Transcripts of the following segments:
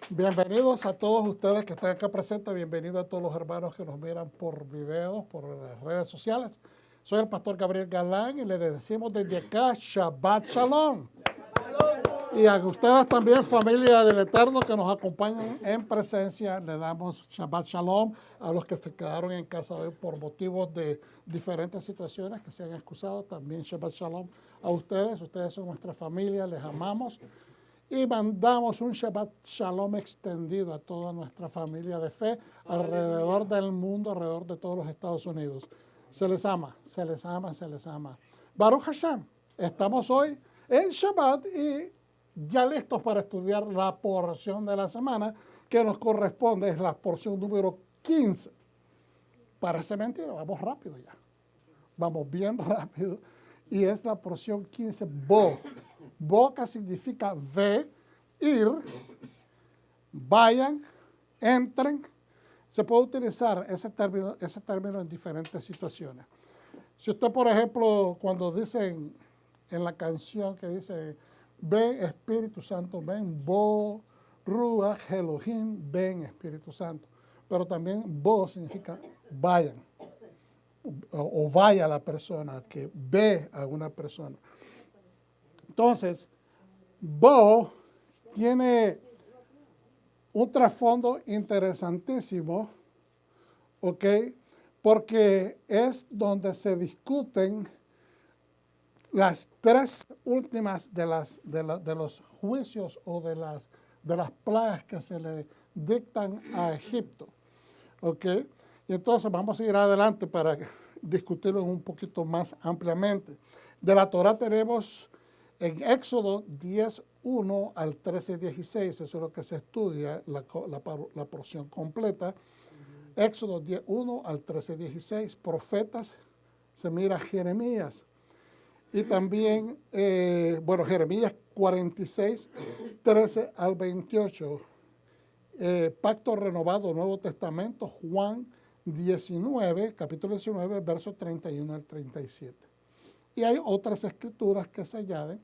Bienvenidos a todos ustedes que están acá presentes, bienvenidos a todos los hermanos que nos miran por videos, por las redes sociales. Soy el pastor Gabriel Galán y les decimos desde acá Shabbat Shalom. Y a ustedes también, familia del Eterno, que nos acompañan en presencia, le damos Shabbat Shalom a los que se quedaron en casa hoy por motivos de diferentes situaciones que se han excusado. También Shabbat Shalom a ustedes. Ustedes son nuestra familia, les amamos. Y mandamos un Shabbat Shalom extendido a toda nuestra familia de fe alrededor del mundo, alrededor de todos los Estados Unidos. Se les ama, se les ama, se les ama. Baruch Hashem, estamos hoy en Shabbat y ya listos para estudiar la porción de la semana que nos corresponde, es la porción número 15. Parece mentira, vamos rápido ya. Vamos bien rápido. Y es la porción 15, Bo. Boca significa ve, ir, vayan, entren. Se puede utilizar ese término en diferentes situaciones. Si usted, por ejemplo, cuando dicen en la canción que dice, ven Espíritu Santo, ven, Bo, Ruach, Elohim, ven Espíritu Santo. Pero también Bo significa vayan. O vaya la persona, que ve a una persona. Entonces, Bo tiene un trasfondo interesantísimo, ¿ok? Porque es donde se discuten las tres últimas de los juicios o de las plagas que se le dictan a Egipto, ¿ok? Y entonces vamos a ir adelante para discutirlo un poquito más ampliamente. De la Torah tenemos en Éxodo 10:1 al 13:16, eso es lo que se estudia, la porción completa. Éxodo 10:1 al 13:16, profetas, se mira Jeremías. Y también, Jeremías 46, 13 al 28. Pacto renovado, Nuevo Testamento, Juan 19, capítulo 19, versos 31 al 37. Y hay otras escrituras que se añaden.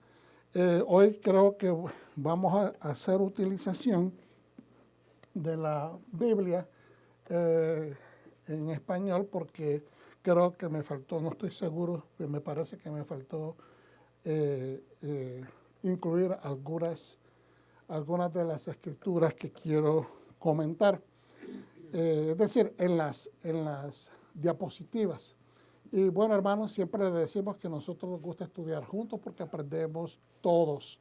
Hoy creo que vamos a hacer utilización de la Biblia en español porque creo que me faltó, no estoy seguro, me parece que me faltó incluir algunas de las escrituras que quiero comentar. Es decir, en las diapositivas. Y bueno, hermanos, siempre les decimos que a nosotros nos gusta estudiar juntos porque aprendemos todos.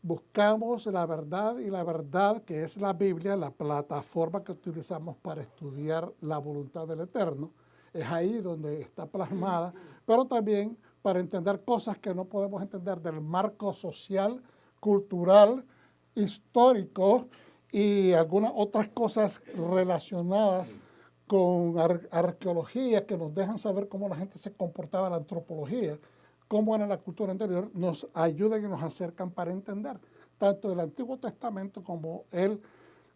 Buscamos la verdad y la verdad que es la Biblia, la plataforma que utilizamos para estudiar la voluntad del Eterno. Es ahí donde está plasmada, pero también para entender cosas que no podemos entender del marco social, cultural, histórico y algunas otras cosas relacionadas con arqueología que nos dejan saber cómo la gente se comportaba en la antropología, cómo era la cultura anterior, nos ayudan y nos acercan para entender tanto el Antiguo Testamento como el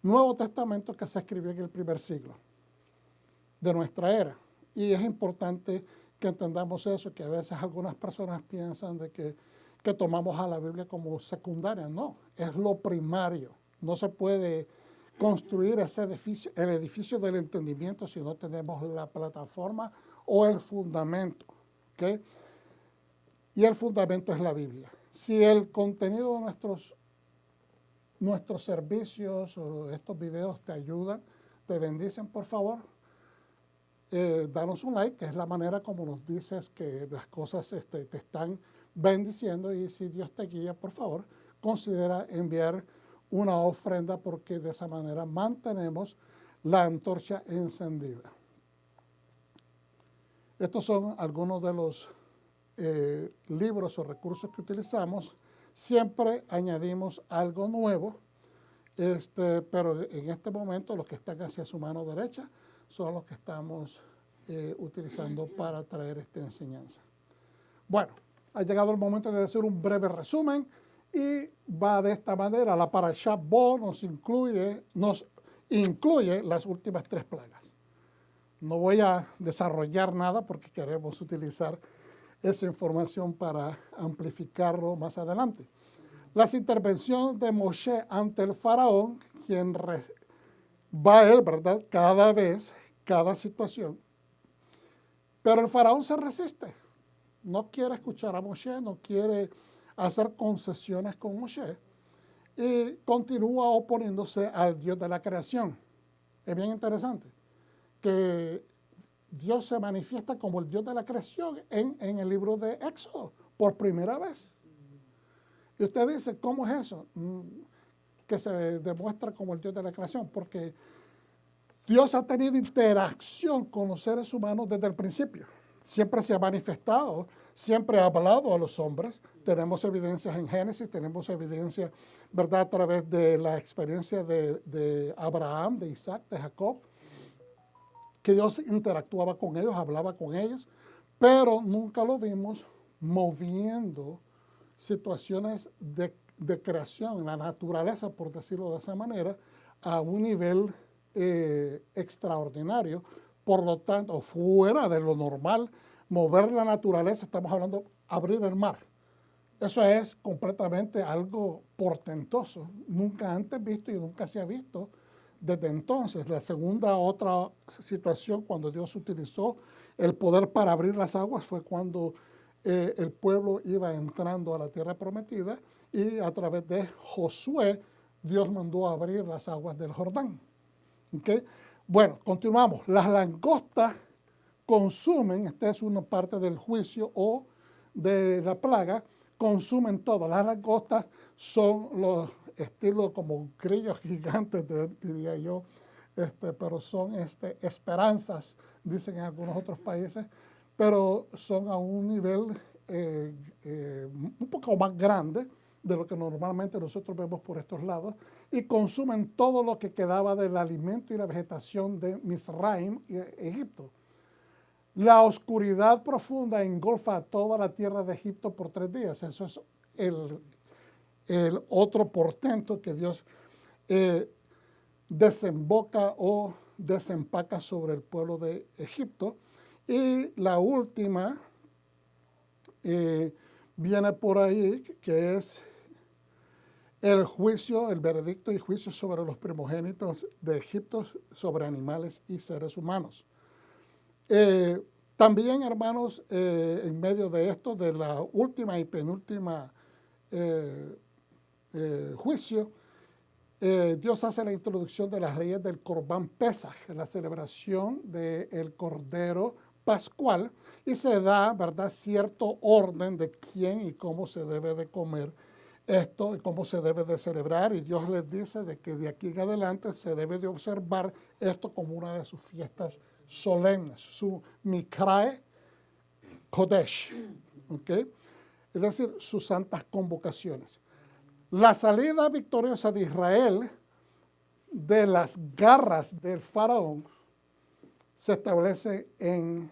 Nuevo Testamento que se escribió en el primer siglo de nuestra era. Y es importante que entendamos eso, que a veces algunas personas piensan de que tomamos a la Biblia como secundaria. No, es lo primario. No se puede construir el edificio del entendimiento si no tenemos la plataforma o el fundamento, ¿okay? Y el fundamento es la Biblia. Si el contenido de nuestros servicios o estos videos te ayudan, te bendicen, por favor, danos un like, que es la manera como nos dices que las cosas te están bendiciendo. Y si Dios te guía, por favor, considera enviar una ofrenda porque de esa manera mantenemos la antorcha encendida. Estos son algunos de los libros o recursos que utilizamos. Siempre añadimos algo nuevo, pero en este momento los que están hacia su mano derecha son los que estamos utilizando para traer esta enseñanza. Bueno, ha llegado el momento de hacer un breve resumen. Y va de esta manera, la Parashá Bo nos incluye las últimas tres plagas. No voy a desarrollar nada porque queremos utilizar esa información para amplificarlo más adelante. Las intervenciones de Moshe ante el faraón, quien va a él, ¿verdad? Cada vez, cada situación. Pero el faraón se resiste. No quiere escuchar a Moshe, no quiere hacer concesiones con Moshe y continúa oponiéndose al Dios de la creación. Es bien interesante que Dios se manifiesta como el Dios de la creación en el libro de Éxodo por primera vez. Y usted dice, ¿cómo es eso? Que se demuestra como el Dios de la creación, porque Dios ha tenido interacción con los seres humanos desde el principio. Siempre se ha manifestado, siempre ha hablado a los hombres. Tenemos evidencias en Génesis, tenemos evidencia, ¿verdad?, a través de la experiencia de Abraham, de Isaac, de Jacob, que Dios interactuaba con ellos, hablaba con ellos, pero nunca lo vimos moviendo situaciones de creación, la naturaleza, por decirlo de esa manera, a un nivel extraordinario. Por lo tanto, fuera de lo normal, mover la naturaleza, estamos hablando de abrir el mar. Eso es completamente algo portentoso, nunca antes visto y nunca se ha visto desde entonces. La segunda otra situación cuando Dios utilizó el poder para abrir las aguas fue cuando el pueblo iba entrando a la tierra prometida y a través de Josué Dios mandó a abrir las aguas del Jordán. ¿Okay? Bueno, continuamos. Las langostas consumen, esta es una parte del juicio o de la plaga, consumen todo. Las langostas son los estilos como grillos gigantes, diría yo, pero son esperanzas, dicen en algunos otros países, pero son a un nivel un poco más grande de lo que normalmente nosotros vemos por estos lados, y consumen todo lo que quedaba del alimento y la vegetación de Misraim y Egipto. La oscuridad profunda engolfa a toda la tierra de Egipto por 3 días. Eso es el otro portento que Dios desemboca o desempaca sobre el pueblo de Egipto. Y la última viene por ahí, que es el juicio, el veredicto y juicio sobre los primogénitos de Egipto, sobre animales y seres humanos. También, hermanos, en medio de esto, de la última y penúltima juicio, Dios hace la introducción de las leyes del Corbán Pesaj, la celebración del Cordero Pascual, y se da, ¿verdad?, cierto orden de quién y cómo se debe de comer esto y cómo se debe de celebrar, y Dios les dice de que de aquí en adelante se debe de observar esto como una de sus fiestas solemnes, su Mikrae Kodesh, ¿okay? Es decir, sus santas convocaciones. La salida victoriosa de Israel de las garras del faraón se establece en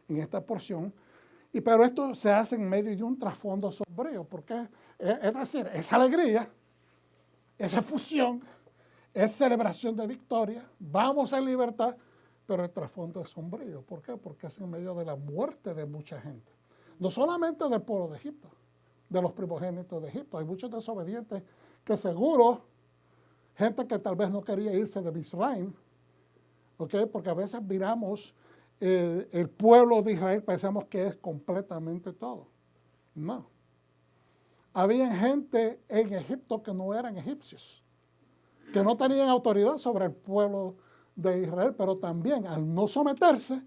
esta porción, pero esto se hace en medio de un trasfondo sombrío, porque es decir, es alegría, es efusión, es celebración de victoria, vamos en libertad, pero el trasfondo es sombrío. ¿Por qué? Porque es en medio de la muerte de mucha gente. No solamente del pueblo de Egipto, de los primogénitos de Egipto. Hay muchos desobedientes que seguro, gente que tal vez no quería irse de Misraim, ¿okay? Porque a veces miramos el pueblo de Israel, pensamos que es completamente todo. No. Había gente en Egipto que no eran egipcios, que no tenían autoridad sobre el pueblo de Israel, pero también al no someterse,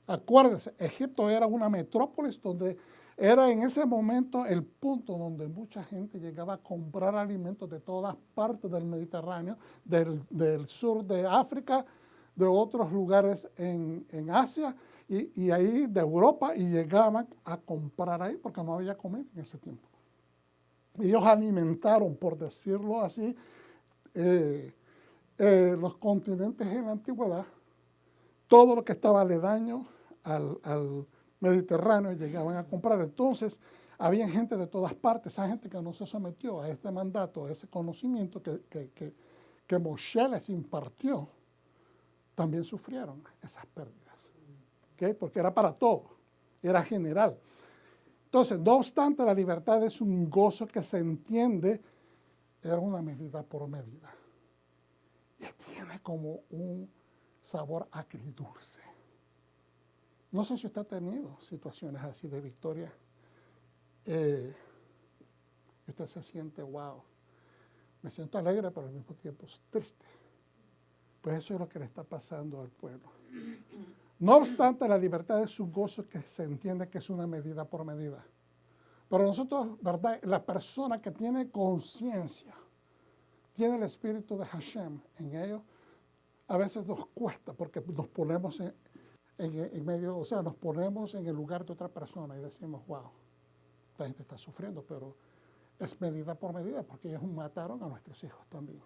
acuérdense, Egipto era una metrópolis donde era en ese momento el punto donde mucha gente llegaba a comprar alimentos de todas partes del Mediterráneo, del sur de África, de otros lugares en Asia y ahí de Europa, y llegaban a comprar ahí porque no había comida en ese tiempo. Ellos alimentaron, por decirlo así, los continentes en la antigüedad, todo lo que estaba aledaño al Mediterráneo llegaban a comprar. Entonces, había gente de todas partes, esa gente que no se sometió a este mandato, a ese conocimiento que Moshe les impartió, también sufrieron esas pérdidas, ¿okay? Porque era para todo, era general. Entonces, no obstante, la libertad es un gozo que se entiende era una medida por medida. Y tiene como un sabor agridulce. No sé si usted ha tenido situaciones así de victoria. Y usted se siente, wow, me siento alegre, pero al mismo tiempo triste. Pues eso es lo que le está pasando al pueblo. No obstante, la libertad es un gozo que se entiende que es una medida por medida. Pero nosotros, ¿verdad? La persona que tiene conciencia, tiene el espíritu de Hashem en ellos, a veces nos cuesta porque nos ponemos en medio, o sea, nos ponemos en el lugar de otra persona y decimos, wow, esta gente está sufriendo, pero es medida por medida porque ellos mataron a nuestros hijos también.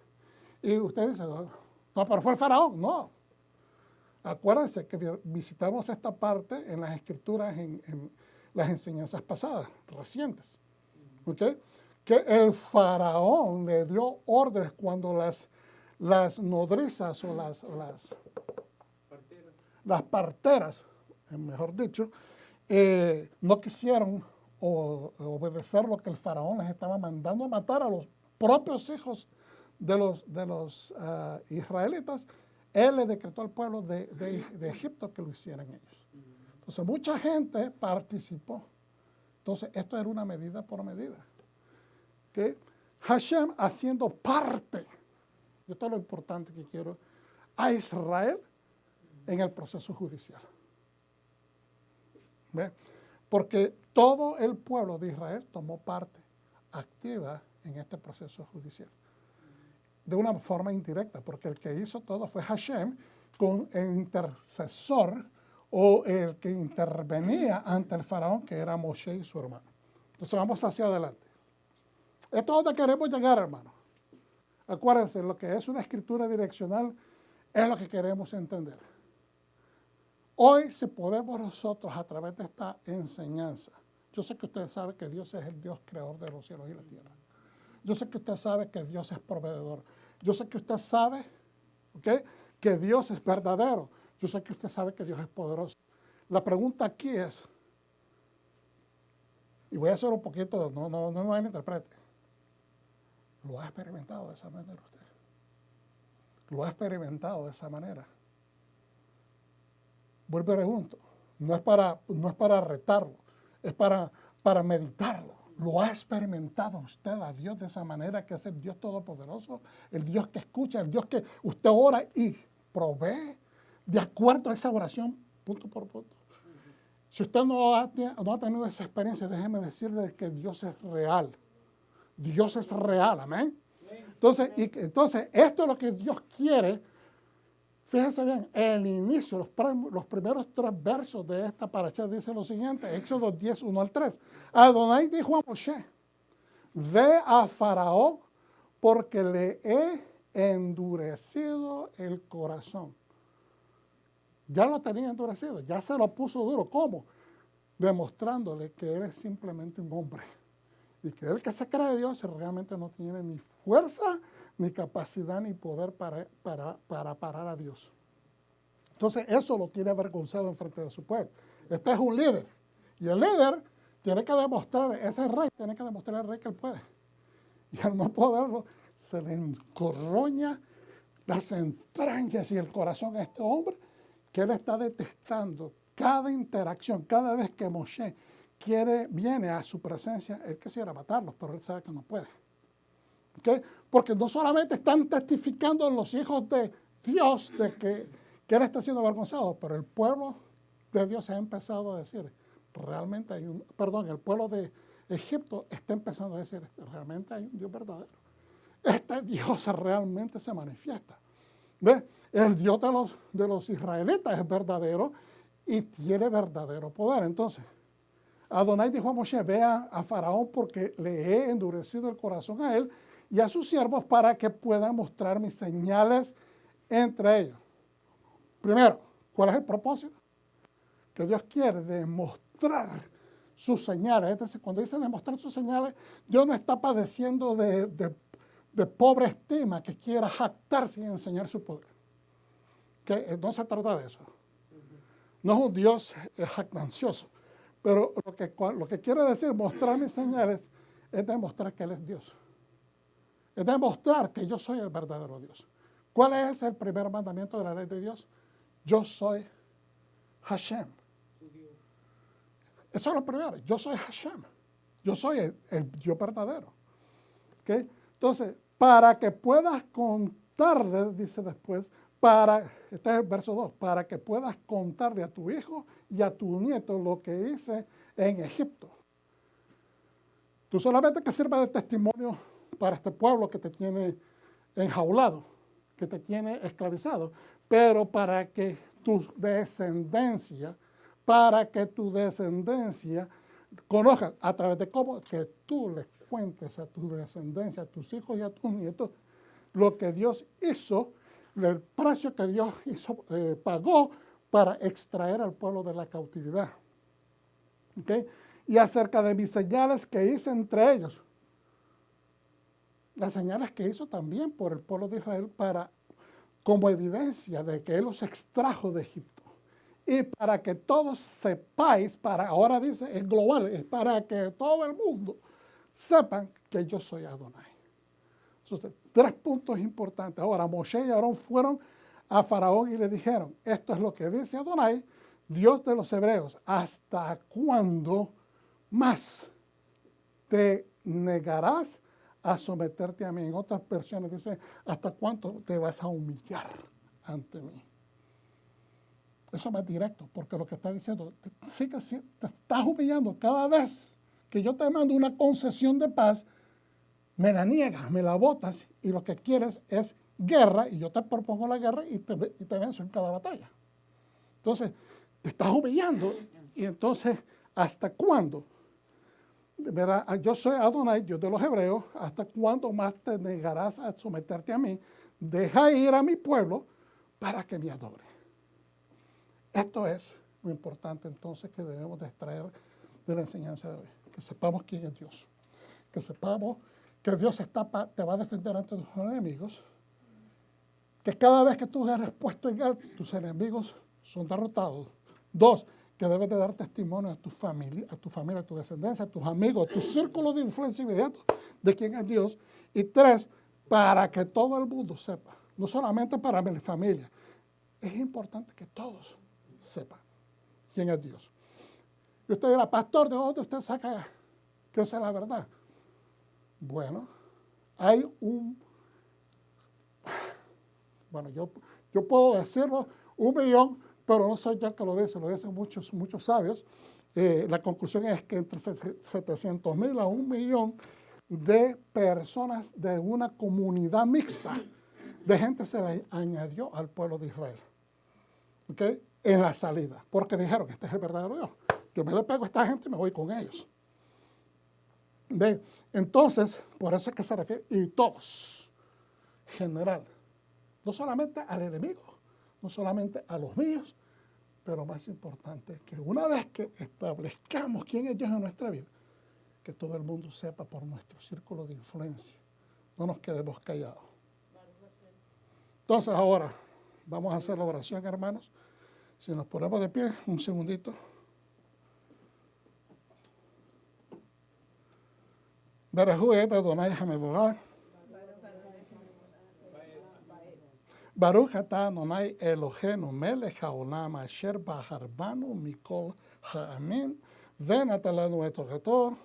Y usted dice, no, pero fue el faraón. No. Acuérdense que visitamos esta parte en las escrituras, en las enseñanzas pasadas, recientes. ¿Okay? Que el faraón le dio órdenes cuando las nodrizas o las parteras, mejor dicho, no quisieron obedecer lo que el faraón les estaba mandando a matar a los propios hijos de los israelitas. Él le decretó al pueblo de Egipto que lo hicieran ellos. Entonces, mucha gente participó. Entonces, esto era una medida por medida. ¿Okay? Hashem haciendo parte, esto es lo importante que quiero, a Israel en el proceso judicial. ¿Ve? Porque todo el pueblo de Israel tomó parte activa en este proceso judicial. De una forma indirecta, porque el que hizo todo fue Hashem con el intercesor o el que intervenía ante el faraón, que era Moshe y su hermano. Entonces vamos hacia adelante. Esto es donde queremos llegar, hermano. Acuérdense, lo que es una escritura direccional es lo que queremos entender. Hoy, si podemos nosotros, a través de esta enseñanza, yo sé que usted sabe que Dios es el Dios creador de los cielos y la tierra. Yo sé que usted sabe que Dios es proveedor. Yo sé que usted sabe, ¿okay?, que Dios es verdadero. Yo sé que usted sabe que Dios es poderoso. La pregunta aquí es, y voy a hacer un poquito, no me malinterprete. ¿Lo ha experimentado de esa manera usted? ¿Lo ha experimentado de esa manera? Vuelvo y pregunto. No es para retarlo, es para meditarlo. ¿Lo ha experimentado usted a Dios de esa manera, que es el Dios todopoderoso? El Dios que escucha, el Dios que usted ora y provee de acuerdo a esa oración, punto por punto. Si usted no ha tenido esa experiencia, déjeme decirle que Dios es real. Dios es real, amén. Entonces, esto es lo que Dios quiere. Fíjense bien, el inicio, los primeros 3 versos de esta parasha dice lo siguiente, Éxodo 10, 1 al 3. Adonai dijo a Moshe, ve a Faraón porque le he endurecido el corazón. Ya lo tenía endurecido, ya se lo puso duro. ¿Cómo? Demostrándole que él es simplemente un hombre. Y que el que se cree de Dios realmente no tiene ni fuerza, ni capacidad, ni poder para parar a Dios. Entonces, eso lo tiene avergonzado en frente de su pueblo. Este es un líder. Y el líder tiene que demostrar, ese rey tiene que demostrar al rey que él puede. Y al no poderlo, se le encorroña las entrañas y el corazón a este hombre, que él está detestando cada interacción, cada vez que Moshe viene a su presencia, él quisiera matarlos, pero él sabe que no puede. ¿Okay? Porque no solamente están testificando los hijos de Dios de que él está siendo avergonzado, pero el pueblo de Dios ha empezado a decir, realmente hay el pueblo de Egipto está empezando a decir, realmente hay un Dios verdadero. Este Dios realmente se manifiesta. ¿Ve? El Dios de los israelitas es verdadero y tiene verdadero poder. Entonces, Adonai dijo a Moshe, ve a Faraón porque le he endurecido el corazón a él y a sus siervos para que puedan mostrar mis señales entre ellos. Primero, ¿cuál es el propósito? Que Dios quiere demostrar sus señales. Es decir, cuando dice demostrar sus señales, Dios no está padeciendo de pobre estima que quiera jactarse y enseñar su poder. Que no se trata de eso. No es un Dios jactancioso. Pero lo que quiere decir mostrar mis señales es demostrar que Él es Dios. Es demostrar que yo soy el verdadero Dios. ¿Cuál es el primer mandamiento de la ley de Dios? Yo soy Hashem. Eso es lo primero. Yo soy Hashem. Yo soy el Dios verdadero. ¿Okay? Entonces, para que puedas contarle, dice después, este es el verso 2, para que puedas contarle a tu hijo y a tu nieto lo que hice en Egipto. Tú solamente que sirva de testimonio para este pueblo que te tiene enjaulado, que te tiene esclavizado, pero para que tu descendencia conozca a través de cómo que tú les cuentes a tu descendencia, a tus hijos y a tus nietos, lo que Dios hizo, el precio que Dios pagó para extraer al pueblo de la cautividad. ¿Okay? Y acerca de mis señales que hice entre ellos. Las señales que hizo también por el pueblo de Israel como evidencia de que Él los extrajo de Egipto. Y para que todos sepáis, ahora dice, es global, es para que todo el mundo sepan que yo soy Adonai. Entonces, 3 puntos importantes. Ahora, Moshe y Aarón fueron a Faraón y le dijeron, esto es lo que dice Adonai, Dios de los hebreos, ¿hasta cuándo más te negarás a someterte a mí? En otras versiones dice, ¿hasta cuánto te vas a humillar ante mí? Eso es más directo, porque lo que está diciendo, te estás humillando cada vez que yo te mando una concesión de paz, me la niegas, me la botas, y lo que quieres es guerra, y yo te propongo la guerra y te venzo en cada batalla. Entonces, te estás humillando, y entonces, ¿hasta cuándo? ¿Verdad? Yo soy Adonai, Dios de los hebreos, ¿hasta cuándo más te negarás a someterte a mí? Deja ir a mi pueblo para que me adore. Esto es lo importante entonces que debemos de extraer de la enseñanza de hoy. Que sepamos quién es Dios. Que sepamos que Dios te va a defender ante tus enemigos. Que cada vez que tú eres puesto en él, tus enemigos son derrotados. 2, que debes de dar testimonio a tu familia, a tu descendencia, a tus amigos, a tu círculo de influencia inmediato de quién es Dios. Y 3, para que todo el mundo sepa, no solamente para mi familia, es importante que todos sepan quién es Dios. Y usted dirá, pastor, ¿de dónde usted saca que esa es la verdad? Bueno, hay yo puedo decirlo, 1 millón, pero no soy yo el que lo dicen muchos sabios. La conclusión es que entre 700,000 a 1 millón de personas de una comunidad mixta de gente se le añadió al pueblo de Israel. ¿Okay? En la salida, porque dijeron que este es el verdadero Dios. Yo me le pego a esta gente y me voy con ellos. ¿Ven? Entonces, por eso es que se refiere, y todos, general, no solamente al enemigo, no solamente a los míos, pero más importante, que una vez que establezcamos quién es Dios en nuestra vida, que todo el mundo sepa por nuestro círculo de influencia, no nos quedemos callados. Entonces ahora, vamos a hacer la oración, hermanos. Si nos ponemos de pie, un segundito. Barajú et Adonai Hamevorah. Baruch atah Adonai Eloheinu melech haolam asher baharbanu mikol ha'amim ונתן לנו את תורתו.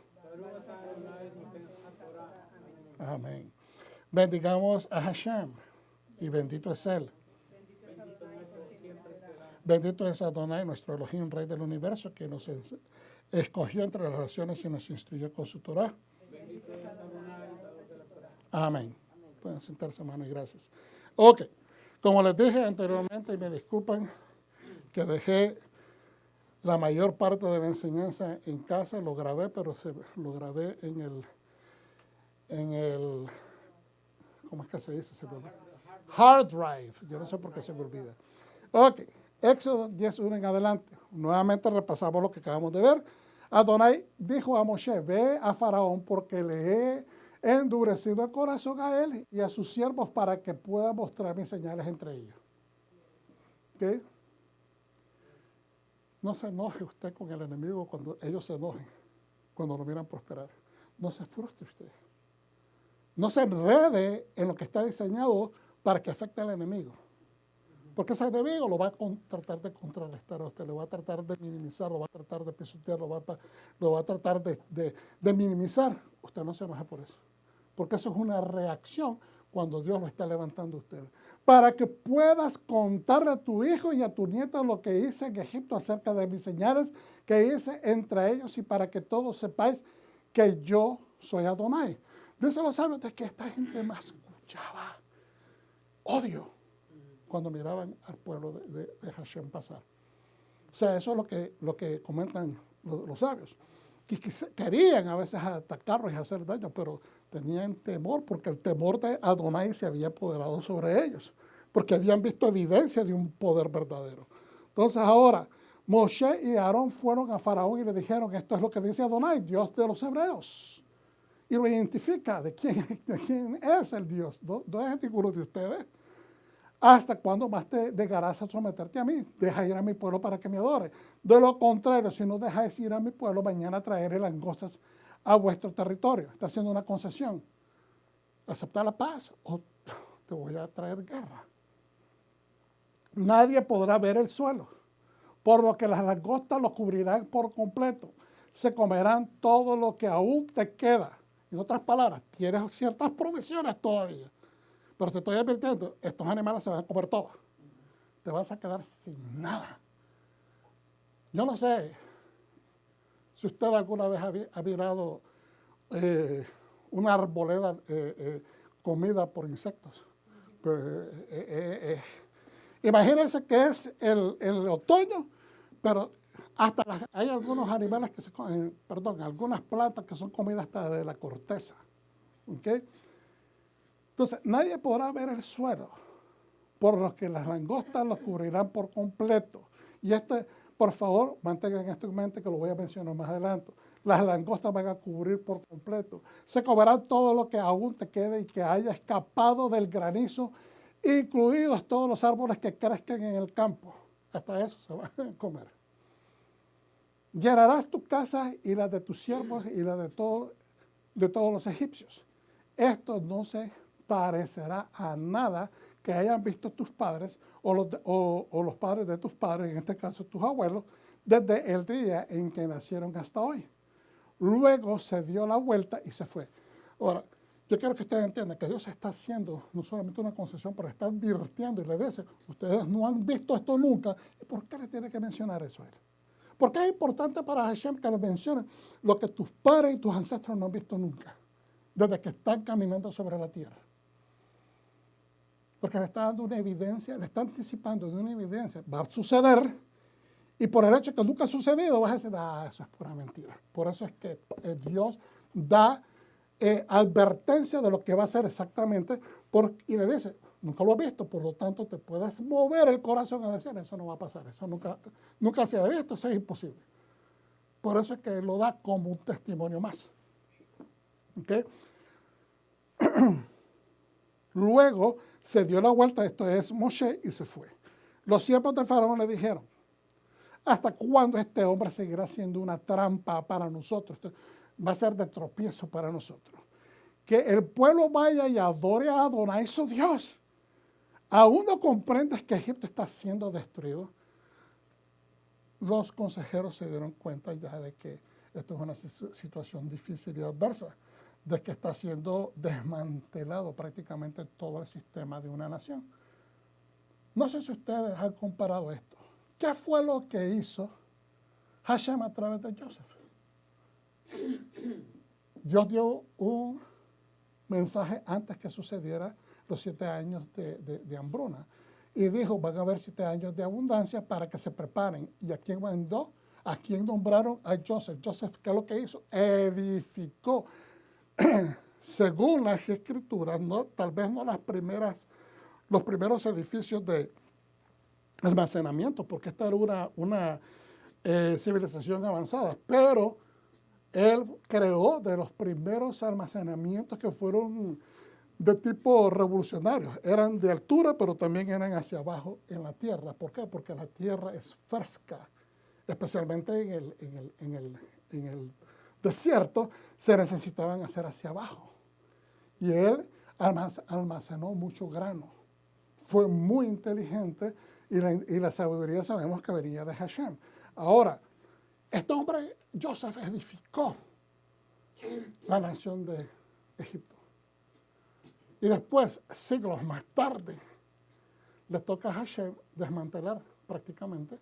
Amén. Bendigamos a Hashem y bendito es Él. Bendito es Adonai, nuestro Elohim, Rey del universo, que nos escogió entre las naciones y nos instruyó con su Torah. Amén. Pueden sentarse, hermano, y gracias. Ok, como les dije anteriormente, y me disculpan que dejé la mayor parte de la enseñanza en casa, lo grabé, pero lo grabé en el, ¿cómo es que se dice? Hard drive. Yo no sé por qué se me olvida. Ok, Éxodo 10:1 en adelante. Nuevamente repasamos lo que acabamos de ver. Adonai dijo a Moshe, ve a Faraón porque le he endurecido el corazón a él y a sus siervos para que pueda mostrar mis señales entre ellos. ¿Ok? No se enoje usted con el enemigo cuando ellos se enojen, cuando lo miran prosperar. No se frustre usted. no se enrede en lo que está diseñado para que afecte al enemigo. Porque ese enemigo lo va a tratar de contrarrestar a usted, lo va a tratar de minimizar, lo va a tratar de pisotear, lo va a tratar de minimizar. Usted no se enoje por eso. Porque eso es una reacción cuando Dios lo está levantando a usted. Para que puedas contarle a tu hijo y a tu nieto lo que hice en Egipto acerca de mis señales que hice entre ellos y para que todos sepáis que yo soy Adonai. Dice los sabios de que esta gente más escuchaba odio cuando miraban al pueblo de Hashem pasar. O sea, eso es lo que comentan los sabios. Que querían a veces atacarlos y hacer daño, pero tenían temor porque el temor de Adonai se había apoderado sobre ellos, porque habían visto evidencia de un poder verdadero. Entonces ahora, Moshe y Aarón fueron a Faraón y le dijeron, esto es lo que dice Adonai, Dios de los hebreos. Y lo identifica de quién es el Dios. ¿Dónde es ninguno de ustedes? ¿Hasta cuándo más te dejarás a someterte a mí? Deja ir a mi pueblo para que me adore. De lo contrario, si no dejáis ir a mi pueblo, mañana traeré langostas a vuestro territorio. Está haciendo una concesión. Acepta la paz o te voy a traer guerra. Nadie podrá ver el suelo, por lo que las langostas lo cubrirán por completo. Se comerán todo lo que aún te queda. En otras palabras, tienes ciertas provisiones todavía. Pero te estoy advirtiendo, estos animales se van a comer todo. Te vas a quedar sin nada. Yo no sé si usted alguna vez ha mirado una arboleda comida por insectos. Pero, imagínense que es el otoño, pero hasta hay algunos animales que algunas plantas que son comidas hasta de la corteza. ¿Okay? Entonces, nadie podrá ver el suelo, por lo que las langostas lo cubrirán por completo. Y por favor, mantengan esto en mente que lo voy a mencionar más adelante. Las langostas van a cubrir por completo. Se comerán todo lo que aún te quede y que haya escapado del granizo, incluidos todos los árboles que crezcan en el campo. Hasta eso se van a comer. Llenarás tu casa y la de tus siervos y la de todos los egipcios. Esto no se parecerá a nada que hayan visto tus padres o los padres de tus padres, en este caso tus abuelos, desde el día en que nacieron hasta hoy. Luego se dio la vuelta y se fue. Ahora, yo quiero que ustedes entiendan que Dios está haciendo no solamente una concesión, pero está advirtiendo y le dice, ustedes no han visto esto nunca. ¿Y por qué le tiene que mencionar eso a él? Porque es importante para Hashem que le mencione lo que tus padres y tus ancestros no han visto nunca, desde que están caminando sobre la tierra. Porque le está dando una evidencia, le está anticipando de una evidencia. Va a suceder, y por el hecho de que nunca ha sucedido, vas a decir, eso es pura mentira. Por eso es que Dios da advertencia de lo que va a hacer exactamente, y le dice, nunca lo has visto, por lo tanto te puedes mover el corazón a decir, eso no va a pasar, eso nunca se ha visto, eso es imposible. Por eso es que lo da como un testimonio más. ¿Okay? Luego se dio la vuelta, esto es Moshe, y se fue. Los siervos de Faraón le dijeron, ¿hasta cuándo este hombre seguirá siendo una trampa para nosotros? Esto va a ser de tropiezo para nosotros. Que el pueblo vaya y adore a Adonai, su Dios. ¿Aún no comprendes que Egipto está siendo destruido? Los consejeros se dieron cuenta ya de que esto es una situación difícil y adversa, de que está siendo desmantelado prácticamente todo el sistema de una nación. No sé si ustedes han comparado esto. ¿Qué fue lo que hizo Hashem a través de Joseph? Dios dio un mensaje antes que sucediera los 7 años de hambruna. Y dijo, van a haber 7 años de abundancia para que se preparen. ¿Y a quién mandó? ¿A quién nombraron? A Joseph. Joseph, ¿qué es lo que hizo? Edificó. Según las escrituras, tal vez no los primeros edificios de almacenamiento, porque esta era una civilización avanzada, pero él creó de los primeros almacenamientos que fueron de tipo revolucionario. Eran de altura, pero también eran hacia abajo en la tierra. ¿Por qué? Porque la tierra es fresca, especialmente en el desierto, se necesitaban hacer hacia abajo. Y él almacenó mucho grano. Fue muy inteligente y la sabiduría sabemos que venía de Hashem. Ahora, este hombre, Joseph, edificó la nación de Egipto. Y después, siglos más tarde, le toca a Hashem desmantelar prácticamente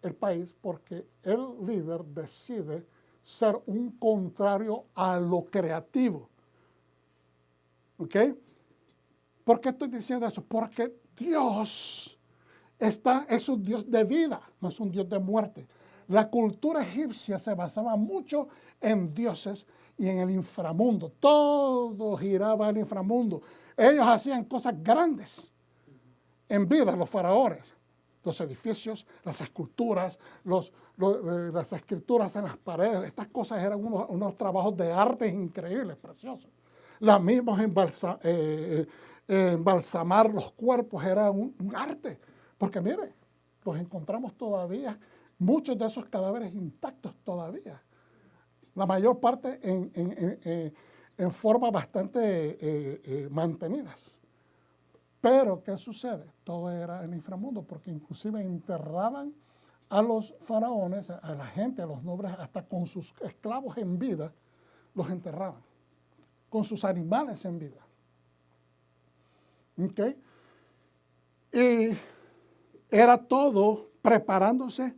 el país porque el líder decide ser un contrario a lo creativo. ¿Ok? ¿Por qué estoy diciendo eso? Porque Dios es un Dios de vida, no es un Dios de muerte. La cultura egipcia se basaba mucho en dioses y en el inframundo. Todo giraba en el inframundo. Ellos hacían cosas grandes en vida, los faraones. Los edificios, las esculturas, las escrituras en las paredes. Estas cosas eran unos trabajos de arte increíbles, preciosos. Las mismas embalsamar los cuerpos era un arte. Porque mire, los encontramos todavía, muchos de esos cadáveres intactos todavía. La mayor parte en forma bastante mantenidas. Pero, ¿qué sucede? Todo era el inframundo, porque inclusive enterraban a los faraones, a la gente, a los nobles, hasta con sus esclavos en vida, los enterraban, con sus animales en vida. ¿Ok? Y era todo preparándose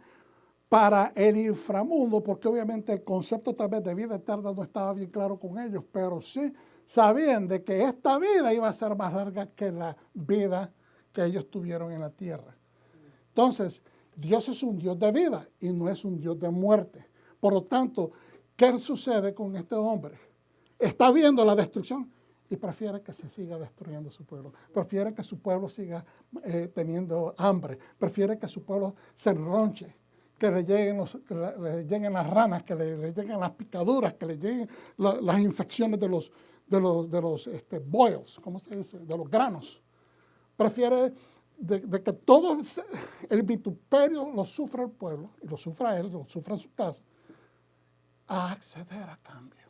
para el inframundo, porque obviamente el concepto tal vez de vida eterna no estaba bien claro con ellos, pero sí sabían de que esta vida iba a ser más larga que la vida que ellos tuvieron en la tierra. Entonces, Dios es un Dios de vida y no es un Dios de muerte. Por lo tanto, ¿qué sucede con este hombre? Está viendo la destrucción y prefiere que se siga destruyendo su pueblo. Prefiere que su pueblo siga teniendo hambre. Prefiere que su pueblo se enronche, que le lleguen las ranas, que le lleguen las picaduras, que le lleguen las infecciones de los boils, ¿cómo se dice? De los granos. Prefiere de que todo el vituperio lo sufra el pueblo, y lo sufra él, lo sufra en su casa, a acceder a cambio.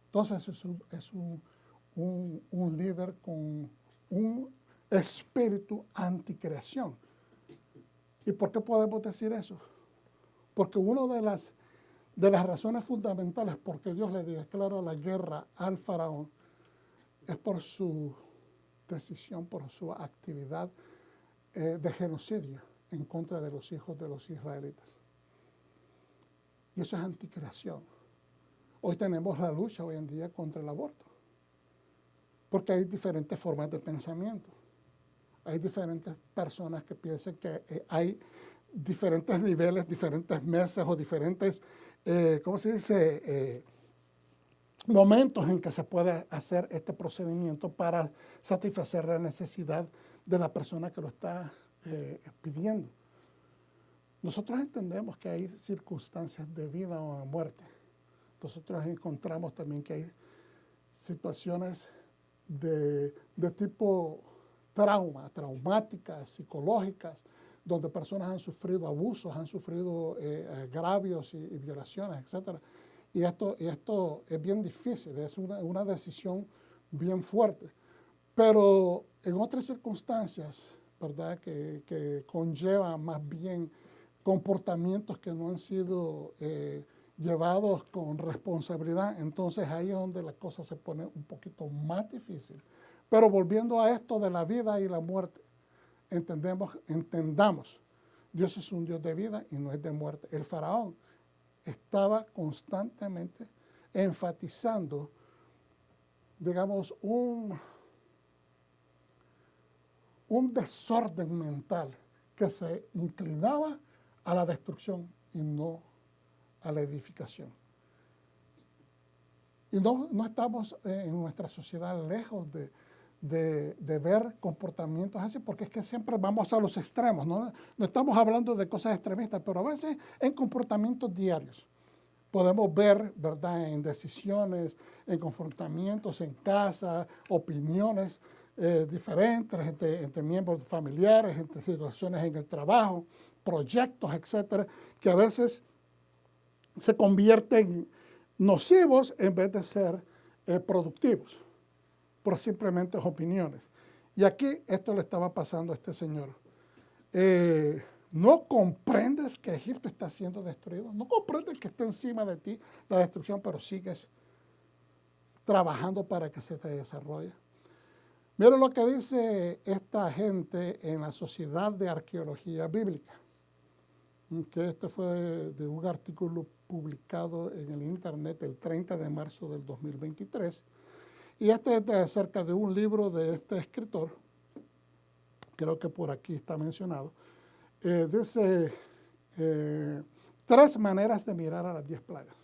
Entonces es un líder con un espíritu anticreación. ¿Y por qué podemos decir eso? Porque una de las razones fundamentales por que Dios le declara la guerra al faraón es por su decisión, por su actividad de genocidio en contra de los hijos de los israelitas. Y eso es anticreación. Hoy tenemos la lucha hoy en día contra el aborto, porque hay diferentes formas de pensamiento. Hay diferentes personas que piensan que hay diferentes niveles, diferentes meses o diferentes, ¿cómo se dice?, momentos en que se puede hacer este procedimiento para satisfacer la necesidad de la persona que lo está pidiendo. Nosotros entendemos que hay circunstancias de vida o de muerte. Nosotros encontramos también que hay situaciones de tipo traumáticas, psicológicas, donde personas han sufrido abusos, han sufrido agravios y violaciones, etc. Y esto es bien difícil, es una decisión bien fuerte. Pero en otras circunstancias, ¿verdad?, que conllevan más bien comportamientos que no han sido llevados con responsabilidad, entonces ahí es donde la cosa se pone un poquito más difícil. Pero volviendo a esto de la vida y la muerte, entendamos, Dios es un Dios de vida y no es de muerte. El faraón estaba constantemente enfatizando, digamos, un desorden mental que se inclinaba a la destrucción y no a la edificación. Y no estamos en nuestra sociedad lejos de ver comportamientos así, porque es que siempre vamos a los extremos, ¿no? No estamos hablando de cosas extremistas, pero a veces en comportamientos diarios. Podemos ver, ¿verdad?, en decisiones, en confrontamientos en casa, opiniones diferentes entre miembros familiares, entre situaciones en el trabajo, proyectos, etcétera, que a veces se convierten nocivos en vez de ser productivos. por simplemente opiniones. Y aquí esto le estaba pasando a este señor. ¿No comprendes que Egipto está siendo destruido? ¿No comprendes que está encima de ti la destrucción, pero sigues trabajando para que se te desarrolle? Mira lo que dice esta gente en la Sociedad de Arqueología Bíblica, que esto fue de un artículo publicado en el internet el 30 de marzo del 2023, y este es acerca de un libro de este escritor, creo que por aquí está mencionado. Dice 3 maneras de mirar a las 10 plagas.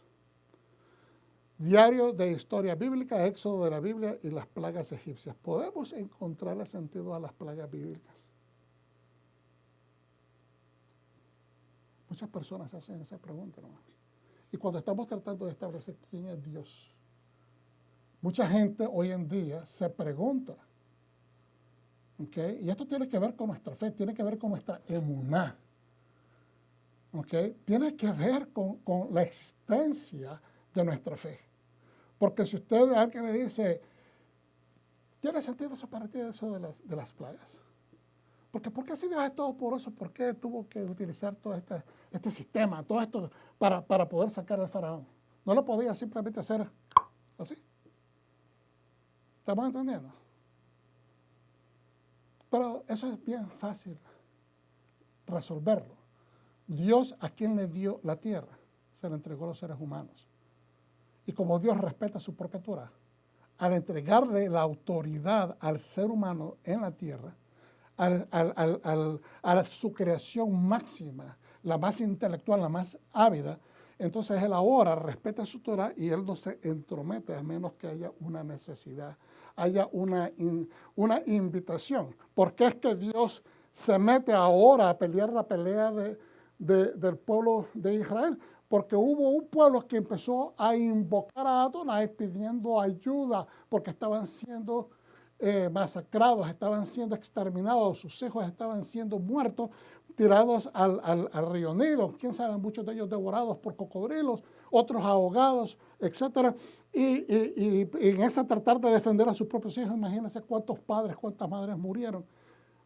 Diario de Historia Bíblica, Éxodo de la Biblia y las plagas egipcias. ¿Podemos encontrarle sentido a las plagas bíblicas? Muchas personas hacen esa pregunta, hermano. Y cuando estamos tratando de establecer quién es Dios, mucha gente hoy en día se pregunta, ¿okay? Y esto tiene que ver con nuestra fe, tiene que ver con nuestra emuná, ¿okay? Tiene que ver con la existencia de nuestra fe. Porque si usted a alguien le dice, ¿tiene sentido eso para ti, eso de las plagas? Porque ¿por qué si Dios es todopoderoso? ¿Por qué tuvo que utilizar todo este sistema, todo esto para poder sacar al faraón? ¿No lo podía simplemente hacer así? ¿Estamos entendiendo? Pero eso es bien fácil resolverlo. Dios, ¿a quién le dio la tierra? Se la entregó a los seres humanos. Y como Dios respeta su propia Torah, al entregarle la autoridad al ser humano en la tierra, a su creación máxima, la más intelectual, la más ávida, entonces él ahora respeta su Torah y él no se entromete a menos que haya una necesidad, haya una invitación. ¿Por qué es que Dios se mete ahora a pelear la pelea del pueblo de Israel? Porque hubo un pueblo que empezó a invocar a Adonai pidiendo ayuda porque estaban siendo masacrados, estaban siendo exterminados, sus hijos estaban siendo muertos, tirados al río Nilo, quién sabe, muchos de ellos devorados por cocodrilos, otros ahogados, etc. Y en ese tratar de defender a sus propios hijos, imagínense cuántos padres, cuántas madres murieron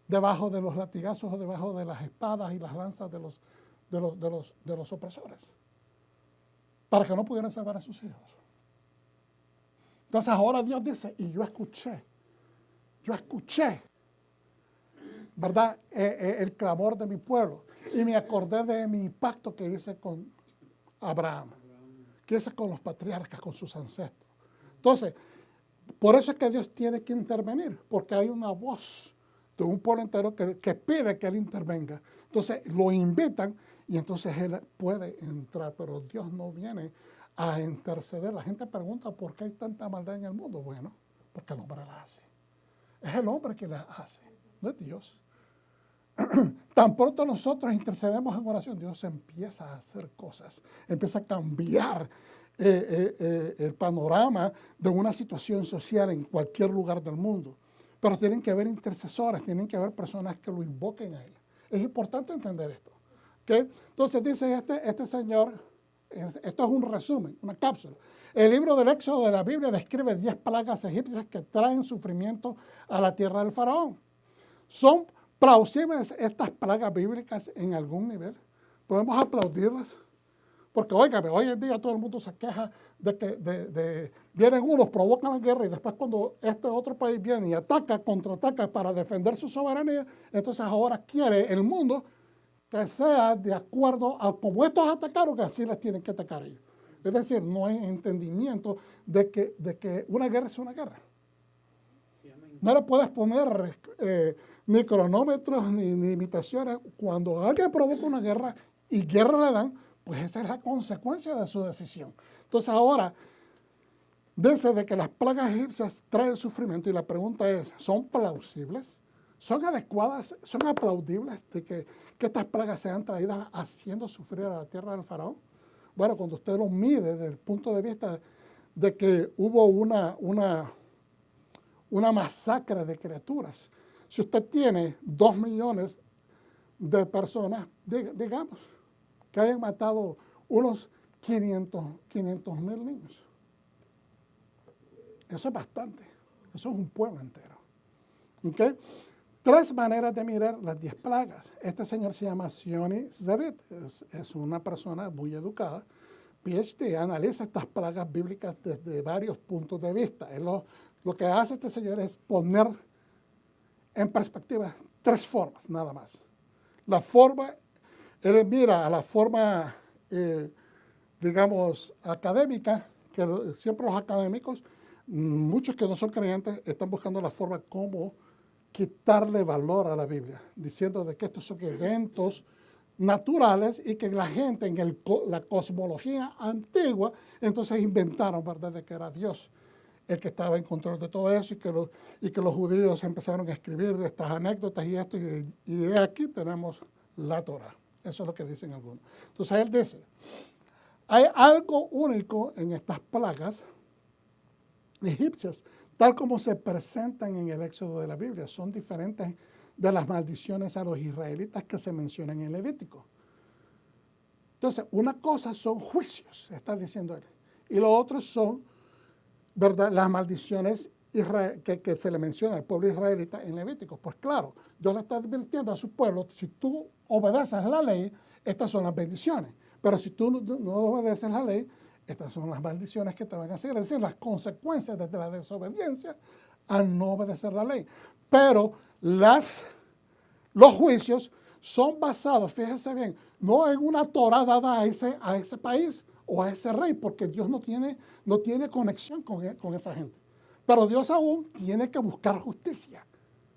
debajo de los latigazos o debajo de las espadas y las lanzas de los opresores, para que no pudieran salvar a sus hijos. Entonces ahora Dios dice, y yo escuché, ¿verdad? El clamor de mi pueblo. Y me acordé de mi pacto que hice con Abraham, que hice con los patriarcas, con sus ancestros. Entonces, por eso es que Dios tiene que intervenir, porque hay una voz de un pueblo entero que pide que Él intervenga. Entonces, lo invitan y entonces Él puede entrar, pero Dios no viene a interceder. La gente pregunta, ¿por qué hay tanta maldad en el mundo? Bueno, porque el hombre la hace. Es el hombre que la hace, no es Dios. Tan pronto nosotros intercedemos en oración, Dios empieza a hacer cosas, empieza a cambiar el panorama de una situación social en cualquier lugar del mundo. Pero tienen que haber intercesores, tienen que haber personas que lo invoquen a Él. Es importante entender esto. ¿Okay? Entonces dice este señor, esto es un resumen, una cápsula. El libro del Éxodo de la Biblia describe 10 plagas egipcias que traen sufrimiento a la tierra del faraón. ¿Son plausibles estas plagas bíblicas en algún nivel? ¿Podemos aplaudirlas? Porque, óigame, hoy en día todo el mundo se queja de que vienen unos, provocan la guerra y después cuando este otro país viene y ataca, contraataca para defender su soberanía, entonces ahora quiere el mundo que sea de acuerdo a como estos atacaron, que así les tienen que atacar ellos. Es decir, no hay entendimiento de que una guerra es una guerra. No le puedes poner ni cronómetros ni imitaciones. Cuando alguien provoca una guerra y guerra le dan, pues esa es la consecuencia de su decisión. Entonces ahora, dice de que las plagas egipcias traen sufrimiento y la pregunta es, ¿son plausibles? ¿Son adecuadas? ¿Son aplaudibles de que estas plagas sean traídas haciendo sufrir a la tierra del faraón? Bueno, cuando usted lo mide desde el punto de vista de que hubo una masacre de criaturas. Si usted tiene 2 millones de personas, digamos, que hayan matado unos 500,000 niños. Eso es bastante. Eso es un pueblo entero. ¿Okay? 3 maneras de mirar las 10 plagas. Este señor se llama Sioni Zavit. Es una persona muy educada. PhD, analiza estas plagas bíblicas desde varios puntos de vista. Lo que hace este señor es poner en perspectiva 3 formas, nada más. La forma, él mira a la forma, digamos, académica, que siempre los académicos, muchos que no son creyentes, están buscando la forma como quitarle valor a la Biblia, diciendo de que estos son eventos naturales y que la gente en la cosmología antigua, entonces inventaron, ¿verdad?, de que era Dios el que estaba en control de todo eso y que los judíos empezaron a escribir estas anécdotas y esto, y de aquí tenemos la Torah. Eso es lo que dicen algunos. Entonces él dice, hay algo único en estas plagas egipcias, tal como se presentan en el Éxodo de la Biblia. Son diferentes de las maldiciones a los israelitas que se mencionan en Levítico. Entonces, una cosa son juicios, está diciendo él, y lo otro son, ¿verdad?, las maldiciones que se le menciona al pueblo israelita en Levítico. Pues claro, Dios le está advirtiendo a su pueblo, si tú obedeces la ley, estas son las bendiciones. Pero si tú no obedeces la ley, estas son las maldiciones que te van a seguir. Es decir, las consecuencias de la desobediencia al no obedecer la ley. Pero los juicios son basados, fíjese bien, no en una Torah dada a ese país o a ese rey, porque Dios no tiene conexión con esa gente. Pero Dios aún tiene que buscar justicia.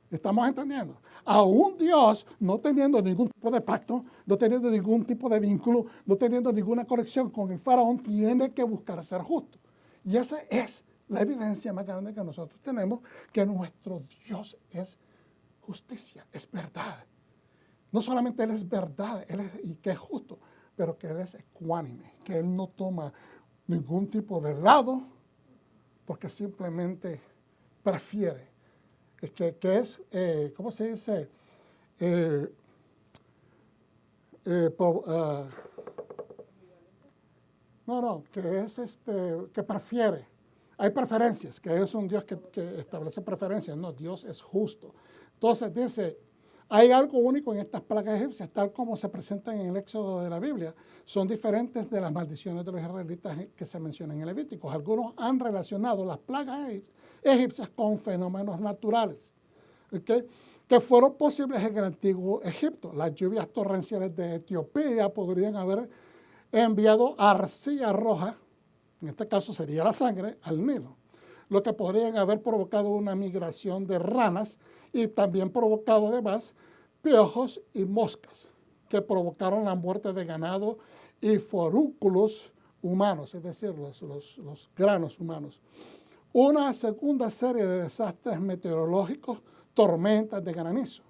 ¿Estamos entendiendo? Aún Dios, no teniendo ningún tipo de pacto, no teniendo ningún tipo de vínculo, no teniendo ninguna conexión con el faraón, tiene que buscar ser justo. Y esa es la evidencia más grande que nosotros tenemos, que nuestro Dios es justicia, es verdad. No solamente Él es verdad, y que es justo, pero que Él es ecuánime, que Él no toma ningún tipo de lado, porque simplemente prefiere. Que es, ¿cómo se dice? Que es que prefiere. Hay preferencias, que es un Dios que establece preferencias. No, Dios es justo. Entonces dice, hay algo único en estas plagas egipcias, tal como se presentan en el Éxodo de la Biblia. Son diferentes de las maldiciones de los israelitas que se mencionan en Levítico. Algunos han relacionado las plagas egipcias con fenómenos naturales, ¿okay?, que fueron posibles en el antiguo Egipto. Las lluvias torrenciales de Etiopía podrían haber enviado arcilla roja, en este caso sería la sangre, al Nilo, lo que podrían haber provocado una migración de ranas y también provocado además piojos y moscas, que provocaron la muerte de ganado y forúnculos humanos, es decir, los granos humanos. Una segunda serie de desastres meteorológicos, tormentas de granizo.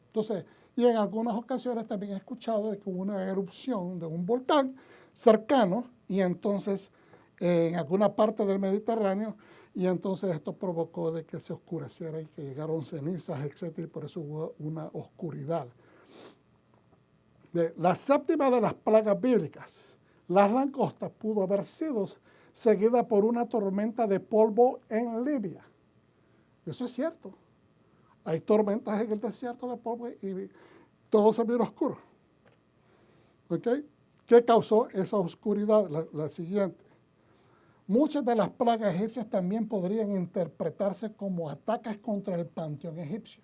Entonces, y en algunas ocasiones también he escuchado de que hubo una erupción de un volcán cercano y entonces en alguna parte del Mediterráneo, y entonces esto provocó de que se oscureciera y que llegaron cenizas, etcétera, y por eso hubo una oscuridad. La séptima de las plagas bíblicas, las langostas, pudo haber sido seguida por una tormenta de polvo en Libia. Eso es cierto. Hay tormentas en el desierto de polvo y todo se mira oscuro. ¿Okay? ¿Qué causó esa oscuridad? La siguiente. Muchas de las plagas egipcias también podrían interpretarse como ataques contra el panteón egipcio.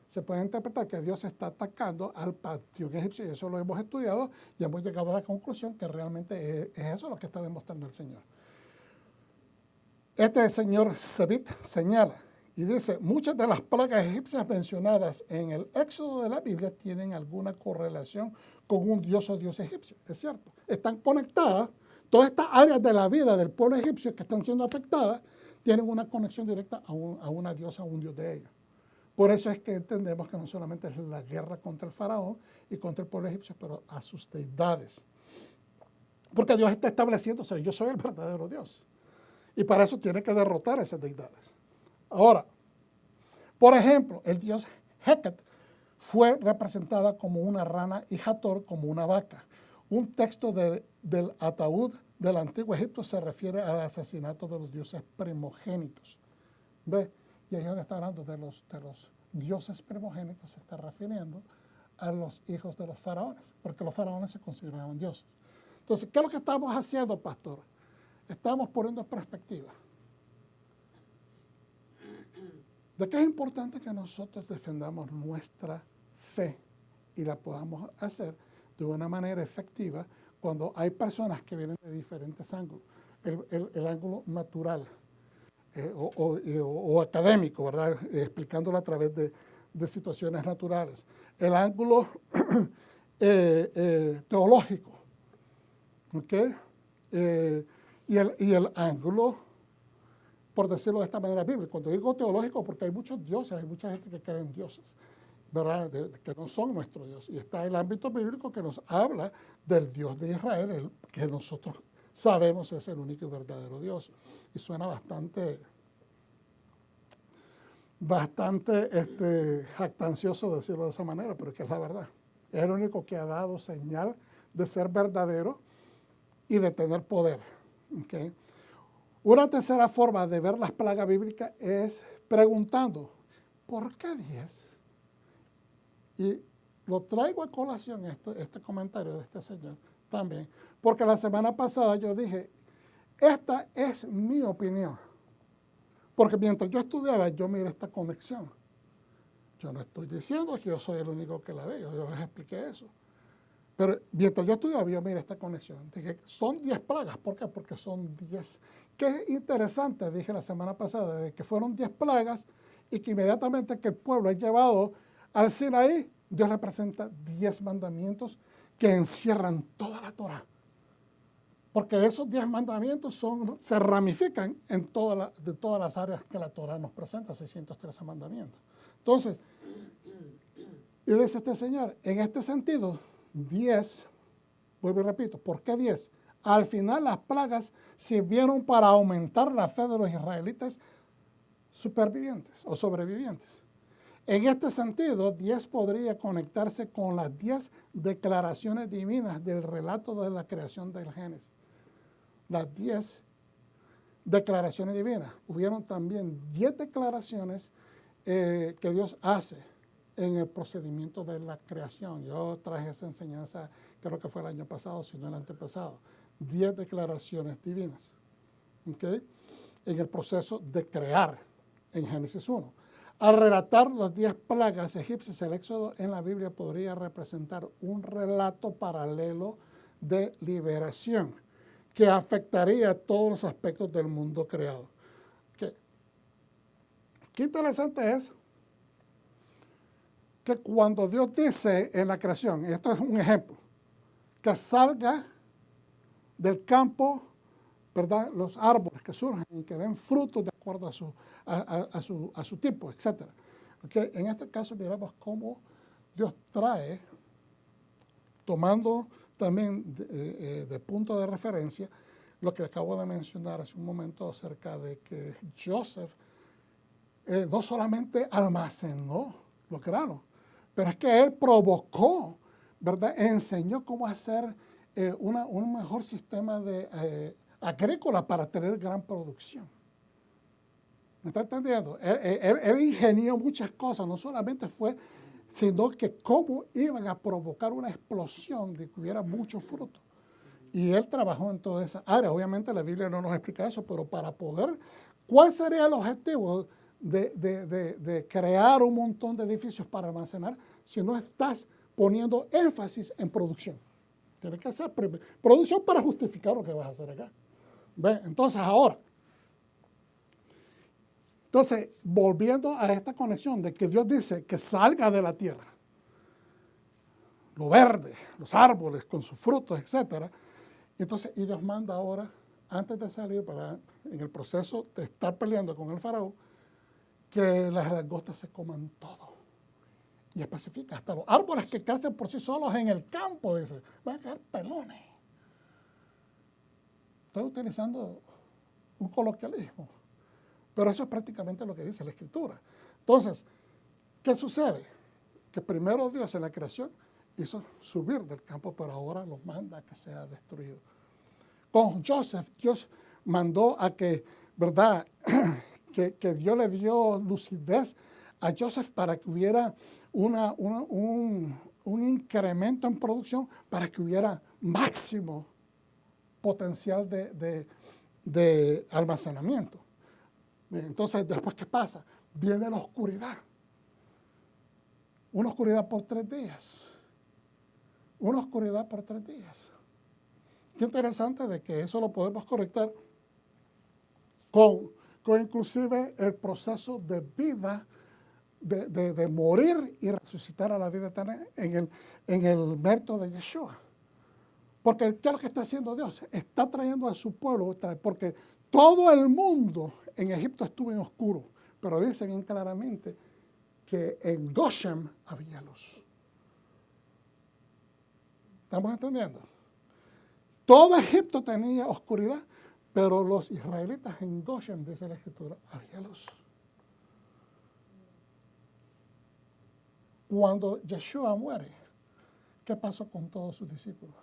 Se puede interpretar que Dios está atacando al panteón egipcio, y eso lo hemos estudiado y hemos llegado a la conclusión que realmente es eso lo que está demostrando el Señor. Este señor Sebit señala y dice, muchas de las plagas egipcias mencionadas en el Éxodo de la Biblia tienen alguna correlación con un dios o dios egipcio. Es cierto, están conectadas. Todas estas áreas de la vida del pueblo egipcio que están siendo afectadas tienen una conexión directa a una diosa, a un dios de ellos. Por eso es que entendemos que no solamente es la guerra contra el faraón y contra el pueblo egipcio, pero a sus deidades. Porque Dios está estableciéndose, yo soy el verdadero Dios. Y para eso tiene que derrotar a esas deidades. Ahora, por ejemplo, el dios Heket fue representada como una rana y Hathor como una vaca. Un texto del ataúd del antiguo Egipto se refiere al asesinato de los dioses primogénitos. ¿Ve? Y ahí es donde está hablando de los dioses primogénitos, se está refiriendo a los hijos de los faraones, porque los faraones se consideraban dioses. Entonces, ¿qué es lo que estamos haciendo, pastor? Estamos poniendo en perspectiva de que es importante que nosotros defendamos nuestra fe y la podamos hacer de una manera efectiva cuando hay personas que vienen de diferentes ángulos. El ángulo natural o académico, ¿verdad? Explicándolo a través de situaciones naturales. El ángulo teológico, ¿ok? Y el ángulo, por decirlo de esta manera, bíblica. Cuando digo teológico, porque hay muchos dioses, hay mucha gente que cree en dioses, ¿verdad? Que no son nuestro Dios. Y está el ámbito bíblico que nos habla del Dios de Israel, que nosotros sabemos es el único y verdadero Dios. Y suena bastante jactancioso decirlo de esa manera, pero es que es la verdad. Es el único que ha dado señal de ser verdadero y de tener poder. ¿Okay? Una tercera forma de ver las plagas bíblicas es preguntando, ¿por qué 10? Y lo traigo a colación este comentario de este señor también, porque la semana pasada yo dije, esta es mi opinión. Porque mientras yo estudiaba, yo miré esta conexión. Yo no estoy diciendo que yo soy el único que la ve, yo les expliqué eso. Pero mientras yo estudiaba, yo miré esta conexión. Dije, son 10 plagas. ¿Por qué? Porque son 10. Qué interesante, dije la semana pasada, de que fueron 10 plagas y que inmediatamente que el pueblo es llevado al Sinaí, Dios le presenta 10 mandamientos que encierran toda la Torá. Porque esos 10 mandamientos se ramifican en de todas las áreas que la Torá nos presenta, 613 mandamientos. Entonces, y dice este señor, en este sentido, 10, vuelvo y repito, ¿por qué 10? Al final las plagas sirvieron para aumentar la fe de los israelitas supervivientes o sobrevivientes. En este sentido, 10 podría conectarse con las 10 declaraciones divinas del relato de la creación del Génesis. Las 10 declaraciones divinas. Hubieron también 10 declaraciones que Dios hace en el procedimiento de la creación. Yo traje esa enseñanza, creo que fue el año pasado, si no el antepasado. 10 declaraciones divinas, ¿okay? En el proceso de crear en Génesis 1. Al relatar las 10 plagas egipcias, el Éxodo en la Biblia podría representar un relato paralelo de liberación que afectaría todos los aspectos del mundo creado. Qué interesante es que cuando Dios dice en la creación, y esto es un ejemplo, que salga del campo, ¿verdad?, los árboles que surgen y que den frutos de acuerdo a su tipo, etc. ¿Okay? En este caso miramos cómo Dios trae, tomando también de punto de referencia lo que acabo de mencionar hace un momento acerca de que Joseph no solamente almacenó los granos, pero es que él provocó, ¿verdad? Enseñó cómo hacer un mejor sistema agrícola para tener gran producción. ¿Me está entendiendo? Él ingenió muchas cosas, no solamente fue, sino que cómo iban a provocar una explosión de que hubiera mucho fruto. Y él trabajó en toda esa área. Obviamente la Biblia no nos explica eso, pero para poder, ¿cuál sería el objetivo de crear un montón de edificios para almacenar si no estás poniendo énfasis en producción? Tienes que hacer producción para justificar lo que vas a hacer acá. ¿Ve? Entonces ahora, volviendo a esta conexión de que Dios dice que salga de la tierra, lo verde, los árboles con sus frutos, etc. Entonces, y Dios manda ahora, antes de salir, en el proceso de estar peleando con el faraón, que las langostas se coman todo. Y especifica, hasta los árboles que crecen por sí solos en el campo, dice, van a quedar pelones. Estoy utilizando un coloquialismo, pero eso es prácticamente lo que dice la Escritura. Entonces, ¿qué sucede? Que primero Dios en la creación hizo subir del campo, pero ahora los manda a que sea destruido. Con Joseph, Dios mandó a que, ¿verdad?, que Dios le dio lucidez a Joseph para que hubiera un incremento en producción, para que hubiera máximo potencial de almacenamiento. Entonces, después, ¿qué pasa? Viene la oscuridad. Una oscuridad por 3 días. Una oscuridad por 3 días. Qué interesante de que eso lo podemos conectar con inclusive el proceso de vida, de morir y resucitar a la vida eterna en el mérito de Yeshua. Porque ¿qué es lo que está haciendo Dios? Está trayendo a su pueblo, porque todo el mundo en Egipto estuvo en oscuro, pero dice bien claramente que en Goshen había luz. ¿Estamos entendiendo? Todo Egipto tenía oscuridad, pero los israelitas en Goshen, dice la Escritura, había luz. Cuando Yeshua muere, ¿qué pasó con todos sus discípulos?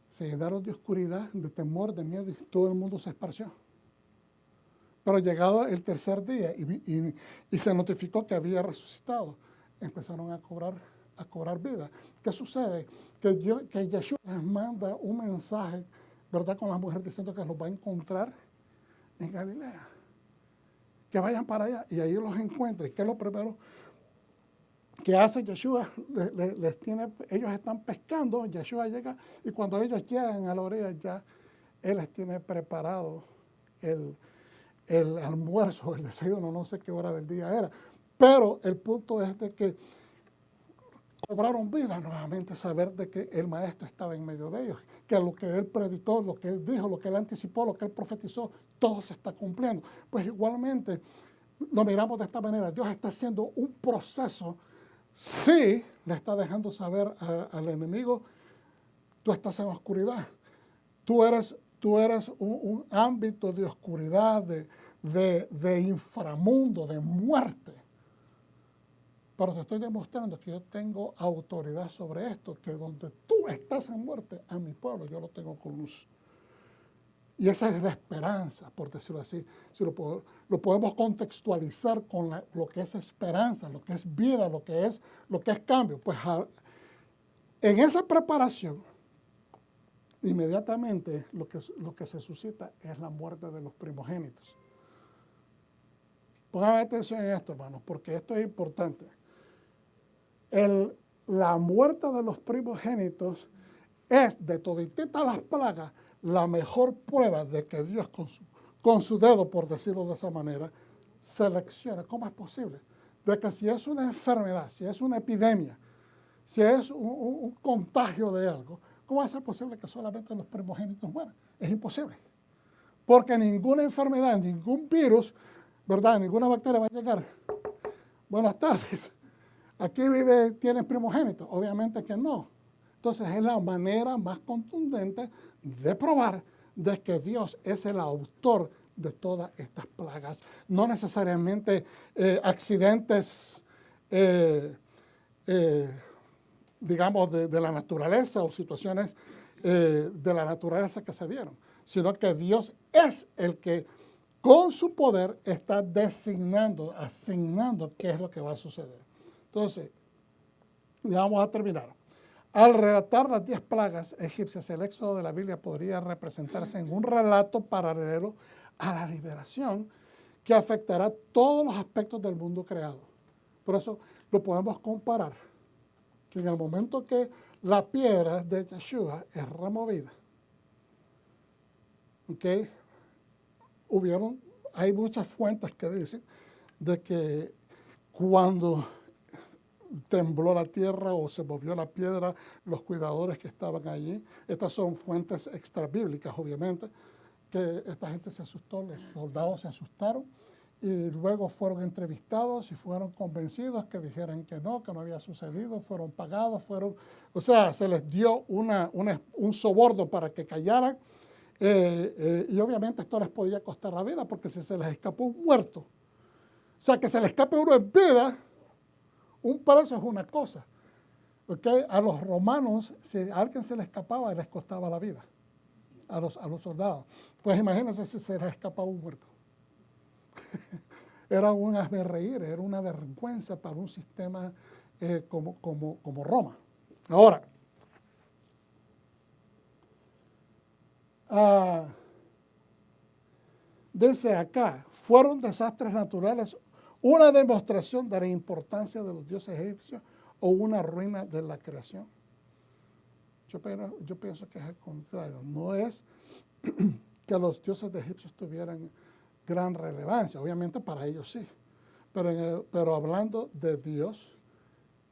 Se llenaron de oscuridad, de temor, de miedo, y todo el mundo se esparció. Pero llegado el tercer día y se notificó que había resucitado, empezaron a cobrar vida. ¿Qué sucede? Que Yeshua les manda un mensaje, ¿verdad?, con las mujeres diciendo que los va a encontrar en Galilea. Que vayan para allá y ahí los encuentren. ¿Qué es lo primero que hace Yeshua? Ellos están pescando, Yeshua llega y cuando ellos llegan a la orilla ya Él les tiene preparado el almuerzo, el desayuno, no sé qué hora del día era. Pero el punto es de que cobraron vida nuevamente, saber de que el Maestro estaba en medio de ellos, que lo que Él predicó, lo que Él dijo, lo que Él anticipó, lo que Él profetizó, todo se está cumpliendo. Pues igualmente lo miramos de esta manera, Dios está haciendo un proceso, sí, le está dejando saber al enemigo, tú estás en oscuridad, tú eres un ámbito de oscuridad, de inframundo, de muerte. Pero te estoy demostrando que yo tengo autoridad sobre esto, que donde tú estás en muerte, a mi pueblo yo lo tengo con luz. Y esa es la esperanza, por decirlo así. Si lo podemos contextualizar con lo que es esperanza, lo que es vida, lo que es cambio. Pues en esa preparación, inmediatamente lo que se suscita es la muerte de los primogénitos. Pongan atención en esto, hermanos, porque esto es importante. La muerte de los primogénitos es, de todititas las plagas, la mejor prueba de que Dios con su dedo, por decirlo de esa manera, selecciona. ¿Cómo es posible? De que si es una enfermedad, si es una epidemia, si es un contagio de algo, ¿cómo va a ser posible que solamente los primogénitos mueran? Es imposible. Porque ninguna enfermedad, ningún virus, ¿verdad?, ninguna bacteria va a llegar. Buenas tardes. Aquí tienen primogénitos. Obviamente que no. Entonces es la manera más contundente de probar de que Dios es el autor de todas estas plagas. No necesariamente accidentes, digamos, de la naturaleza o situaciones de la naturaleza que se dieron, sino que Dios es el que con su poder está asignando qué es lo que va a suceder. Entonces, ya vamos a terminar. Al relatar las 10 plagas egipcias, el éxodo de la Biblia podría representarse en un relato paralelo a la liberación que afectará todos los aspectos del mundo creado. Por eso lo podemos comparar, que en el momento que la piedra de Yeshua es removida, ¿okay?, hay muchas fuentes que dicen de que cuando tembló la tierra o se movió la piedra, los cuidadores que estaban allí, estas son fuentes extrabíblicas, obviamente, que esta gente se asustó, los soldados se asustaron y luego fueron entrevistados y fueron convencidos que dijeran que no había sucedido, fueron pagados, o sea, se les dio un soborno para que callaran y obviamente esto les podía costar la vida porque si se les escapó un muerto, o sea, que se le escape uno en vida, un preso es una cosa. ¿Okay? A los romanos, si a alguien se le escapaba, les costaba la vida. A los soldados. Pues imagínense si se les escapaba un muerto. era un hazmerreír, era una vergüenza para un sistema como Roma. Ahora, dice acá, fueron desastres naturales, una demostración de la importancia de los dioses egipcios o una ruina de la creación. Yo pienso que es al contrario. No es que los dioses de Egipto tuvieran gran relevancia, obviamente para ellos sí, pero hablando de Dios,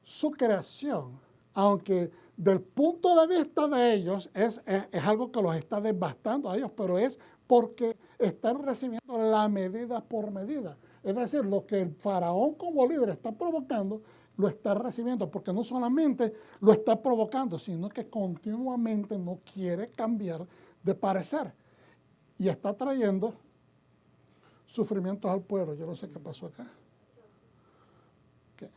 su creación, aunque del punto de vista de ellos es algo que los está devastando a ellos, pero es porque están recibiendo la medida por medida. Es decir, lo que el faraón como líder está provocando, lo está recibiendo, porque no solamente lo está provocando, sino que continuamente no quiere cambiar de parecer. Y está trayendo sufrimientos al pueblo. Yo no sé qué pasó acá. ¿Qué?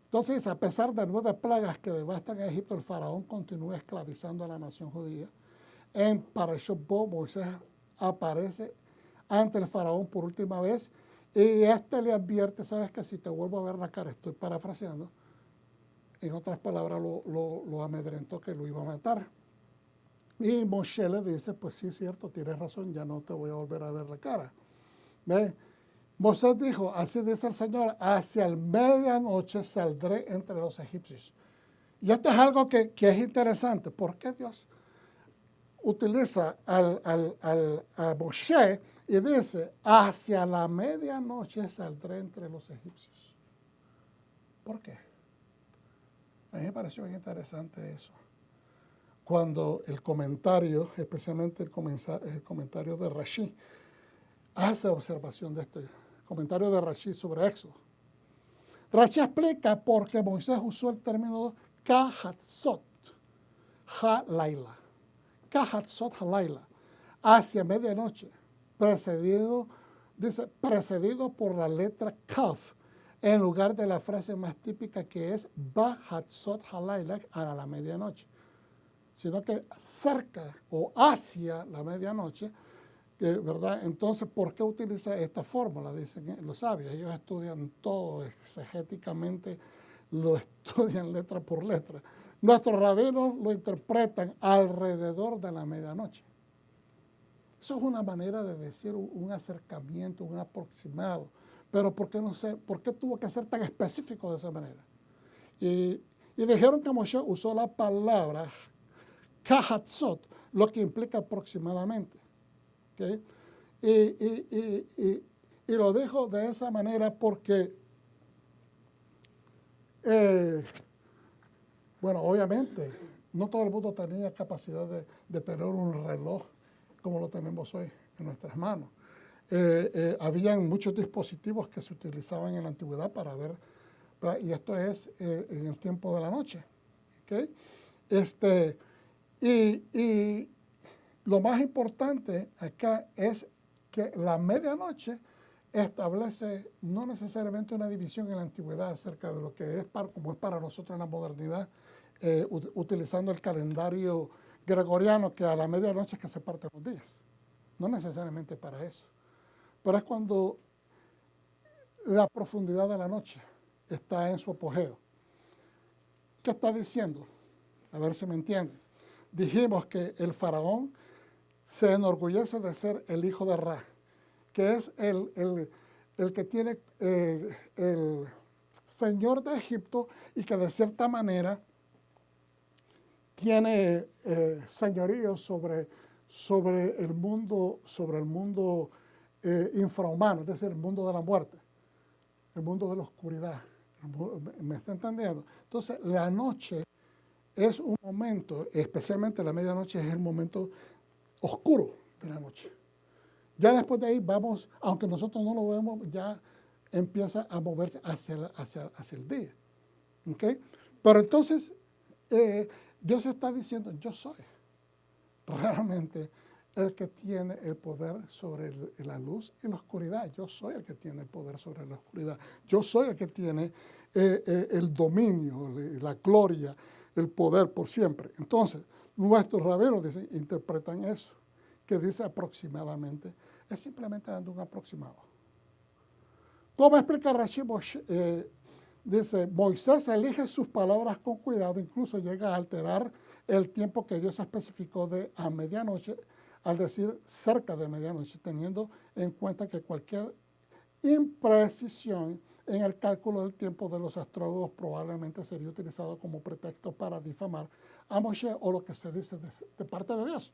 Entonces, a pesar de 9 plagas que devastan a Egipto, el faraón continúa esclavizando a la nación judía. En Parashot Bo, Moisés aparece ante el faraón por última vez y este le advierte, sabes que si te vuelvo a ver la cara, estoy parafraseando, en otras palabras lo amedrentó que lo iba a matar. Y Moshe le dice, pues sí, cierto, tienes razón, ya no te voy a volver a ver la cara. ¿Ve? Moisés dijo, así dice el Señor, hacia el medianoche saldré entre los egipcios. Y esto es algo que es interesante. ¿Por qué Dios utiliza a Moshe y dice, hacia la medianoche saldré entre los egipcios? ¿Por qué? A mí me pareció bien interesante eso. Cuando el comentario, especialmente el comentario de Rashi, hace observación de este comentario de Rashi sobre Éxodo. Rashi explica por qué Moisés usó el término Kahatzot ha-laila. Kahatzot ha-laila, hacia medianoche, precedido por la letra Kaf, en lugar de la frase más típica que es Bahatzot ha-laila, a la medianoche, sino que cerca o hacia la medianoche, ¿verdad? Entonces, ¿por qué utiliza esta fórmula? Dicen los sabios, ellos estudian todo exegéticamente, lo estudian letra por letra. Nuestros rabinos lo interpretan alrededor de la medianoche. Eso es una manera de decir un acercamiento, un aproximado. Pero ¿por qué tuvo que ser tan específico de esa manera? Y dijeron que Moshe usó la palabra Kahatzot, lo que implica aproximadamente. ¿Okay? Y lo dijo de esa manera porque, bueno, obviamente, no todo el mundo tenía capacidad de tener un reloj como lo tenemos hoy en nuestras manos. Habían muchos dispositivos que se utilizaban en la antigüedad para ver, y esto es en el tiempo de la noche. ¿Okay? Y lo más importante acá es que la medianoche establece no necesariamente una división en la antigüedad acerca de lo que es como es para nosotros en la modernidad, utilizando el calendario gregoriano, que a la medianoche es que se parten los días. No necesariamente para eso. Pero es cuando la profundidad de la noche está en su apogeo. ¿Qué está diciendo? A ver si me entienden. Dijimos que el faraón se enorgullece de ser el hijo de Ra, que es el que tiene el señor de Egipto y que de cierta manera tiene señorío sobre el mundo infrahumano, es decir, el mundo de la muerte, el mundo de la oscuridad. ¿Me está entendiendo? Entonces, la noche es un momento, especialmente la medianoche, es el momento oscuro de la noche. Ya después de ahí vamos, aunque nosotros no lo vemos, ya empieza a moverse hacia el día. ¿Okay? Pero entonces, Dios está diciendo, yo soy realmente el que tiene el poder sobre la luz y la oscuridad. Yo soy el que tiene el poder sobre la oscuridad. Yo soy el que tiene el dominio, la gloria, el poder por siempre. Entonces, nuestros rabinos interpretan eso, que dice aproximadamente es simplemente dando un aproximado. ¿Cómo explica Rashi? Dice, Moisés elige sus palabras con cuidado, incluso llega a alterar el tiempo que Dios especificó de a medianoche, al decir cerca de medianoche, teniendo en cuenta que cualquier imprecisión en el cálculo del tiempo de los astrólogos probablemente sería utilizado como pretexto para difamar a Moshe o lo que se dice de parte de Dios.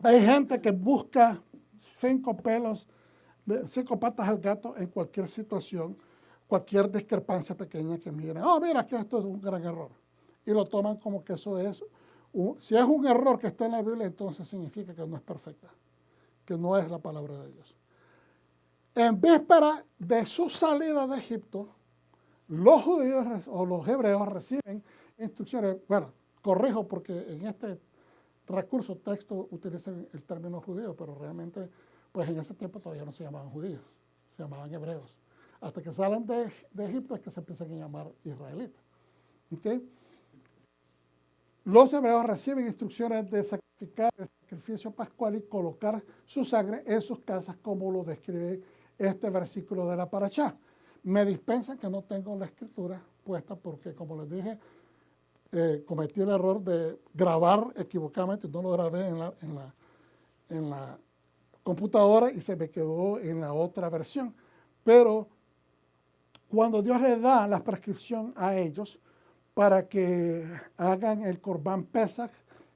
Hay gente que busca 5 patas al gato en cualquier situación, cualquier discrepancia pequeña que miren. Oh, mira que esto es un gran error. Y lo toman como que eso es, si es un error que está en la Biblia, entonces significa que no es perfecta, que no es la palabra de Dios. En víspera de su salida de Egipto, los judíos o los hebreos reciben instrucciones. Bueno, corrijo porque en este recurso texto utilizan el término judío, pero realmente, pues en ese tiempo todavía no se llamaban judíos, se llamaban hebreos. Hasta que salen de Egipto es que se empiezan a llamar israelitas. ¿Okay? Los hebreos reciben instrucciones de sacrificar el sacrificio pascual y colocar su sangre en sus casas, como lo describe este versículo de la Parashá. Me dispensan que no tengo la escritura puesta porque, como les dije, cometí el error de grabar equivocadamente, no lo grabé en la computadora y se me quedó en la otra versión. Pero cuando Dios les da la prescripción a ellos para que hagan el Corbán Pesach,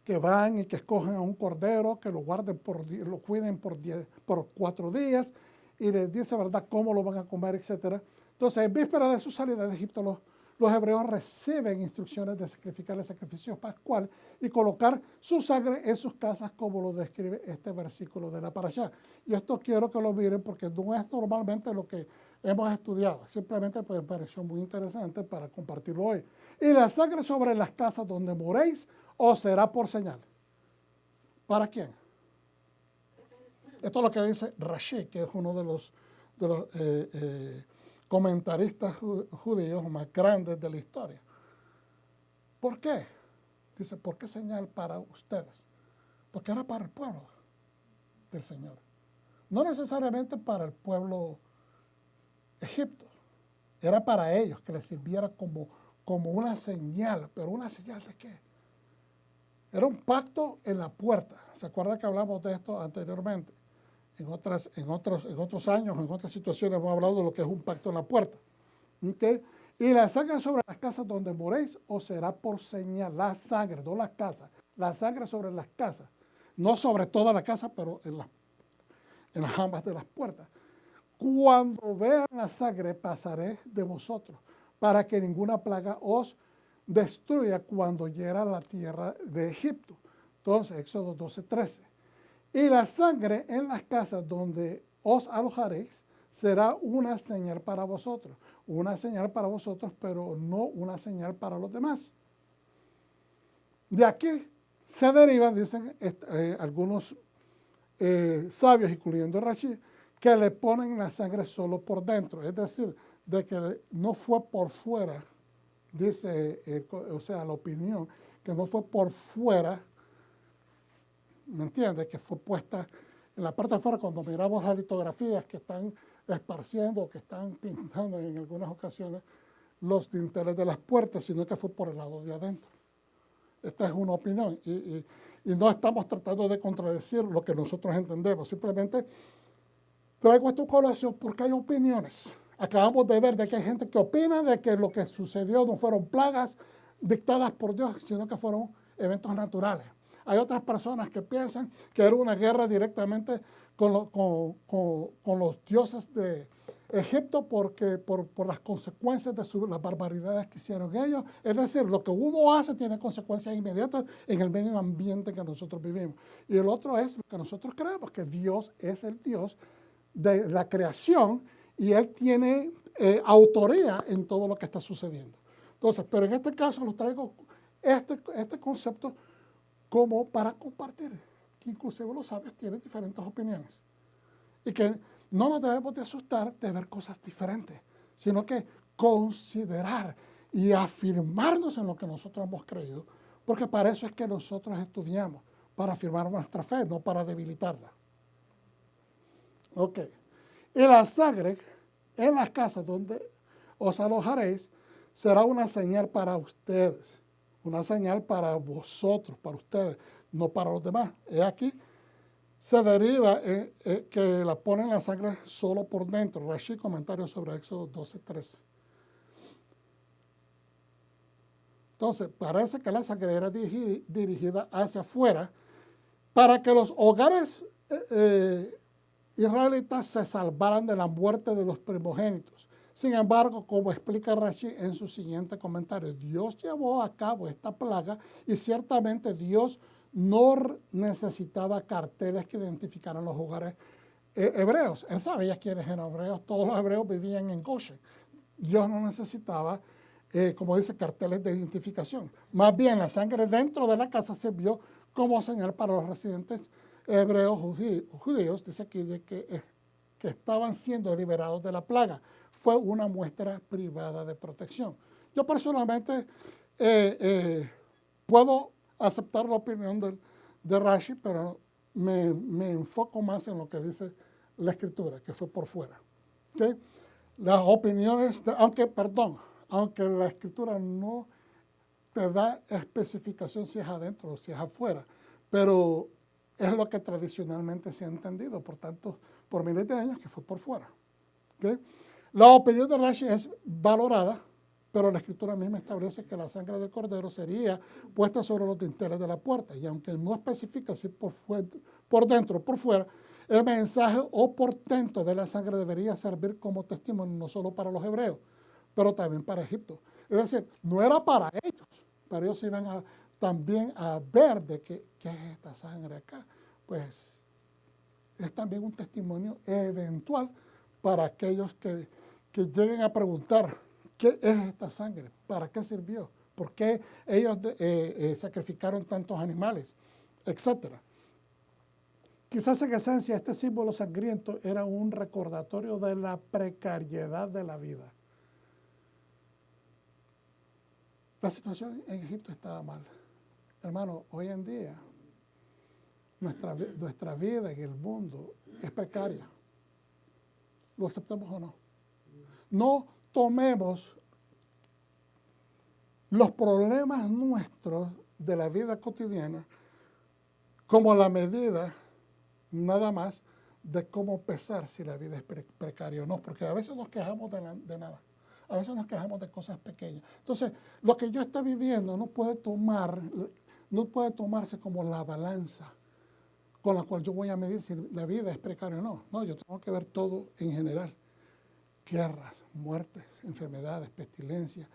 que van y que escojan a un cordero, que lo guarden, lo cuiden por 4 días, y les dice, ¿verdad?, cómo lo van a comer, etc. Entonces, en víspera de su salida de Egipto, los hebreos reciben instrucciones de sacrificar el sacrificio pascual y colocar su sangre en sus casas, como lo describe este versículo de la Parashá. Y esto quiero que lo miren porque no es normalmente lo que hemos estudiado. Simplemente pues, me pareció muy interesante para compartirlo hoy. Y la sangre sobre las casas donde moréis os será por señal. ¿Para quién? Esto es lo que dice Rashi, que es uno de los comentaristas judíos más grandes de la historia. ¿Por qué? Dice, ¿por qué señal para ustedes? Porque era para el pueblo del Señor. No necesariamente para el pueblo egipto. Era para ellos que les sirviera como una señal. ¿Pero una señal de qué? Era un pacto en la puerta. ¿Se acuerdan que hablamos de esto anteriormente? En otros años, en otras situaciones hemos hablado de lo que es un pacto en la puerta. ¿Okay? Y la sangre sobre las casas donde moréis os será por señal. La sangre, no las casas. La sangre sobre las casas. No sobre toda la casa, pero en las jambas de las puertas. Cuando vean la sangre pasaré de vosotros, para que ninguna plaga os destruya cuando hiera la tierra de Egipto. Entonces, Éxodo 12:13. Y la sangre en las casas donde os alojaréis será una señal para vosotros. Una señal para vosotros, pero no una señal para los demás. De aquí se derivan, dicen algunos sabios, incluyendo Rashi, que le ponen la sangre solo por dentro. Es decir, de que no fue por fuera, dice, o sea, la opinión, que no fue por fuera, ¿me entiendes? Que fue puesta en la parte de afuera cuando miramos las litografías que están esparciendo, que están pintando en algunas ocasiones los dinteles de las puertas, sino que fue por el lado de adentro. Esta es una opinión y no estamos tratando de contradecir lo que nosotros entendemos, simplemente traigo esta colación porque hay opiniones. Acabamos de ver de que hay gente que opina de que lo que sucedió no fueron plagas dictadas por Dios, sino que fueron eventos naturales. Hay otras personas que piensan que era una guerra directamente con los dioses de Egipto porque por las consecuencias de las barbaridades que hicieron ellos. Es decir, lo que uno hace tiene consecuencias inmediatas en el medio ambiente que nosotros vivimos. Y el otro es lo que nosotros creemos, que Dios es el Dios de la creación y Él tiene autoría en todo lo que está sucediendo. Entonces, pero en este caso los traigo este concepto como para compartir, que inclusive los sabios tienen diferentes opiniones y que no nos debemos de asustar de ver cosas diferentes, sino que considerar y afirmarnos en lo que nosotros hemos creído, porque para eso es que nosotros estudiamos, para afirmar nuestra fe, no para debilitarla. Ok. Y la sangre en las casas donde os alojaréis será una señal para ustedes, una señal para vosotros, para ustedes, no para los demás. Aquí se deriva que la ponen la sangre solo por dentro. Rashi, comentario sobre Éxodo 12:13. Entonces, parece que la sangre era dirigida hacia afuera para que los hogares israelitas se salvaran de la muerte de los primogénitos. Sin embargo, como explica Rashi en su siguiente comentario, Dios llevó a cabo esta plaga y ciertamente Dios no necesitaba carteles que identificaran los hogares hebreos. Él sabía quiénes eran hebreos, todos los hebreos vivían en Goshen. Dios no necesitaba, como dice, carteles de identificación. Más bien, la sangre dentro de la casa sirvió como señal para los residentes hebreos judíos, dice aquí, de que estaban siendo liberados de la plaga. Fue una muestra privada de protección. Yo personalmente puedo aceptar la opinión de Rashi, pero me enfoco más en lo que dice la Escritura, que fue por fuera. ¿Okay? Las opiniones, aunque la Escritura no te da especificación si es adentro o si es afuera, pero es lo que tradicionalmente se ha entendido, por tanto, por miles de años, que fue por fuera. ¿Okay? La opinión de Rashi es valorada, pero la Escritura misma establece que la sangre del cordero sería puesta sobre los dinteles de la puerta, y aunque no especifica si por dentro o por fuera, el mensaje o portento de la sangre debería servir como testimonio no solo para los hebreos, pero también para Egipto. Es decir, no era para ellos iban también a ver de qué es esta sangre acá. Pues es también un testimonio eventual para aquellos que lleguen a preguntar, ¿qué es esta sangre? ¿Para qué sirvió? ¿Por qué ellos sacrificaron tantos animales? Etcétera. Quizás en esencia este símbolo sangriento era un recordatorio de la precariedad de la vida. La situación en Egipto estaba mal. Hermano, hoy en día nuestra vida en el mundo es precaria. ¿Lo aceptamos o no? No tomemos los problemas nuestros de la vida cotidiana como la medida nada más de cómo pesar si la vida es precaria o no, porque a veces nos quejamos de nada, a veces nos quejamos de cosas pequeñas. Entonces, lo que yo estoy viviendo no puede tomarse como la balanza con la cual yo voy a medir si la vida es precaria o no. No, yo tengo que ver todo en general. Guerras, muertes, enfermedades, pestilencias,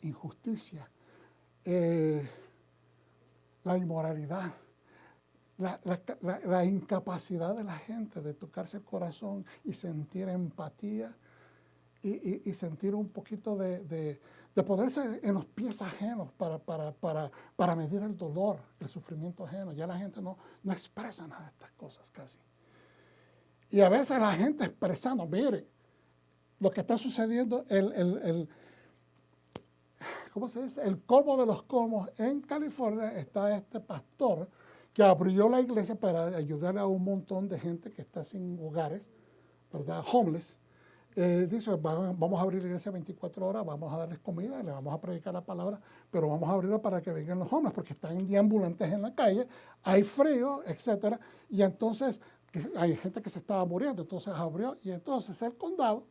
injusticia, la inmoralidad, la incapacidad de la gente de tocarse el corazón y sentir empatía y sentir un poquito de ponerse en los pies ajenos para medir el dolor, el sufrimiento ajeno. Ya la gente no expresa nada de estas cosas casi. Y a veces la gente expresando, mire, lo que está sucediendo, ¿cómo se dice? El colmo de los colmos. En California está este pastor que abrió la iglesia para ayudar a un montón de gente que está sin hogares, ¿verdad? Homeless. Dice, vamos a abrir la iglesia 24 horas, vamos a darles comida, le vamos a predicar la palabra, pero vamos a abrirla para que vengan los homeless, porque están deambulantes en la calle, hay frío, etcétera, y entonces hay gente que se estaba muriendo, entonces abrió, y entonces el condado,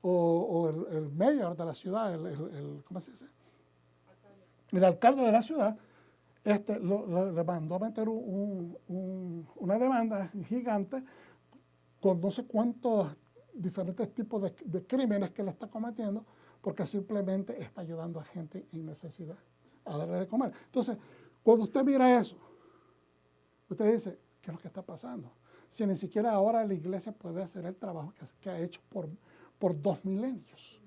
o el mayor de la ciudad, ¿cómo se dice? El alcalde de la ciudad, le mandó a meter una demanda gigante con no sé cuántos diferentes tipos de crímenes que le está cometiendo, porque simplemente está ayudando a gente en necesidad a darle de comer. Entonces, cuando usted mira eso, usted dice, ¿qué es lo que está pasando? Si ni siquiera ahora la iglesia puede hacer el trabajo que ha hecho por 2 milenios,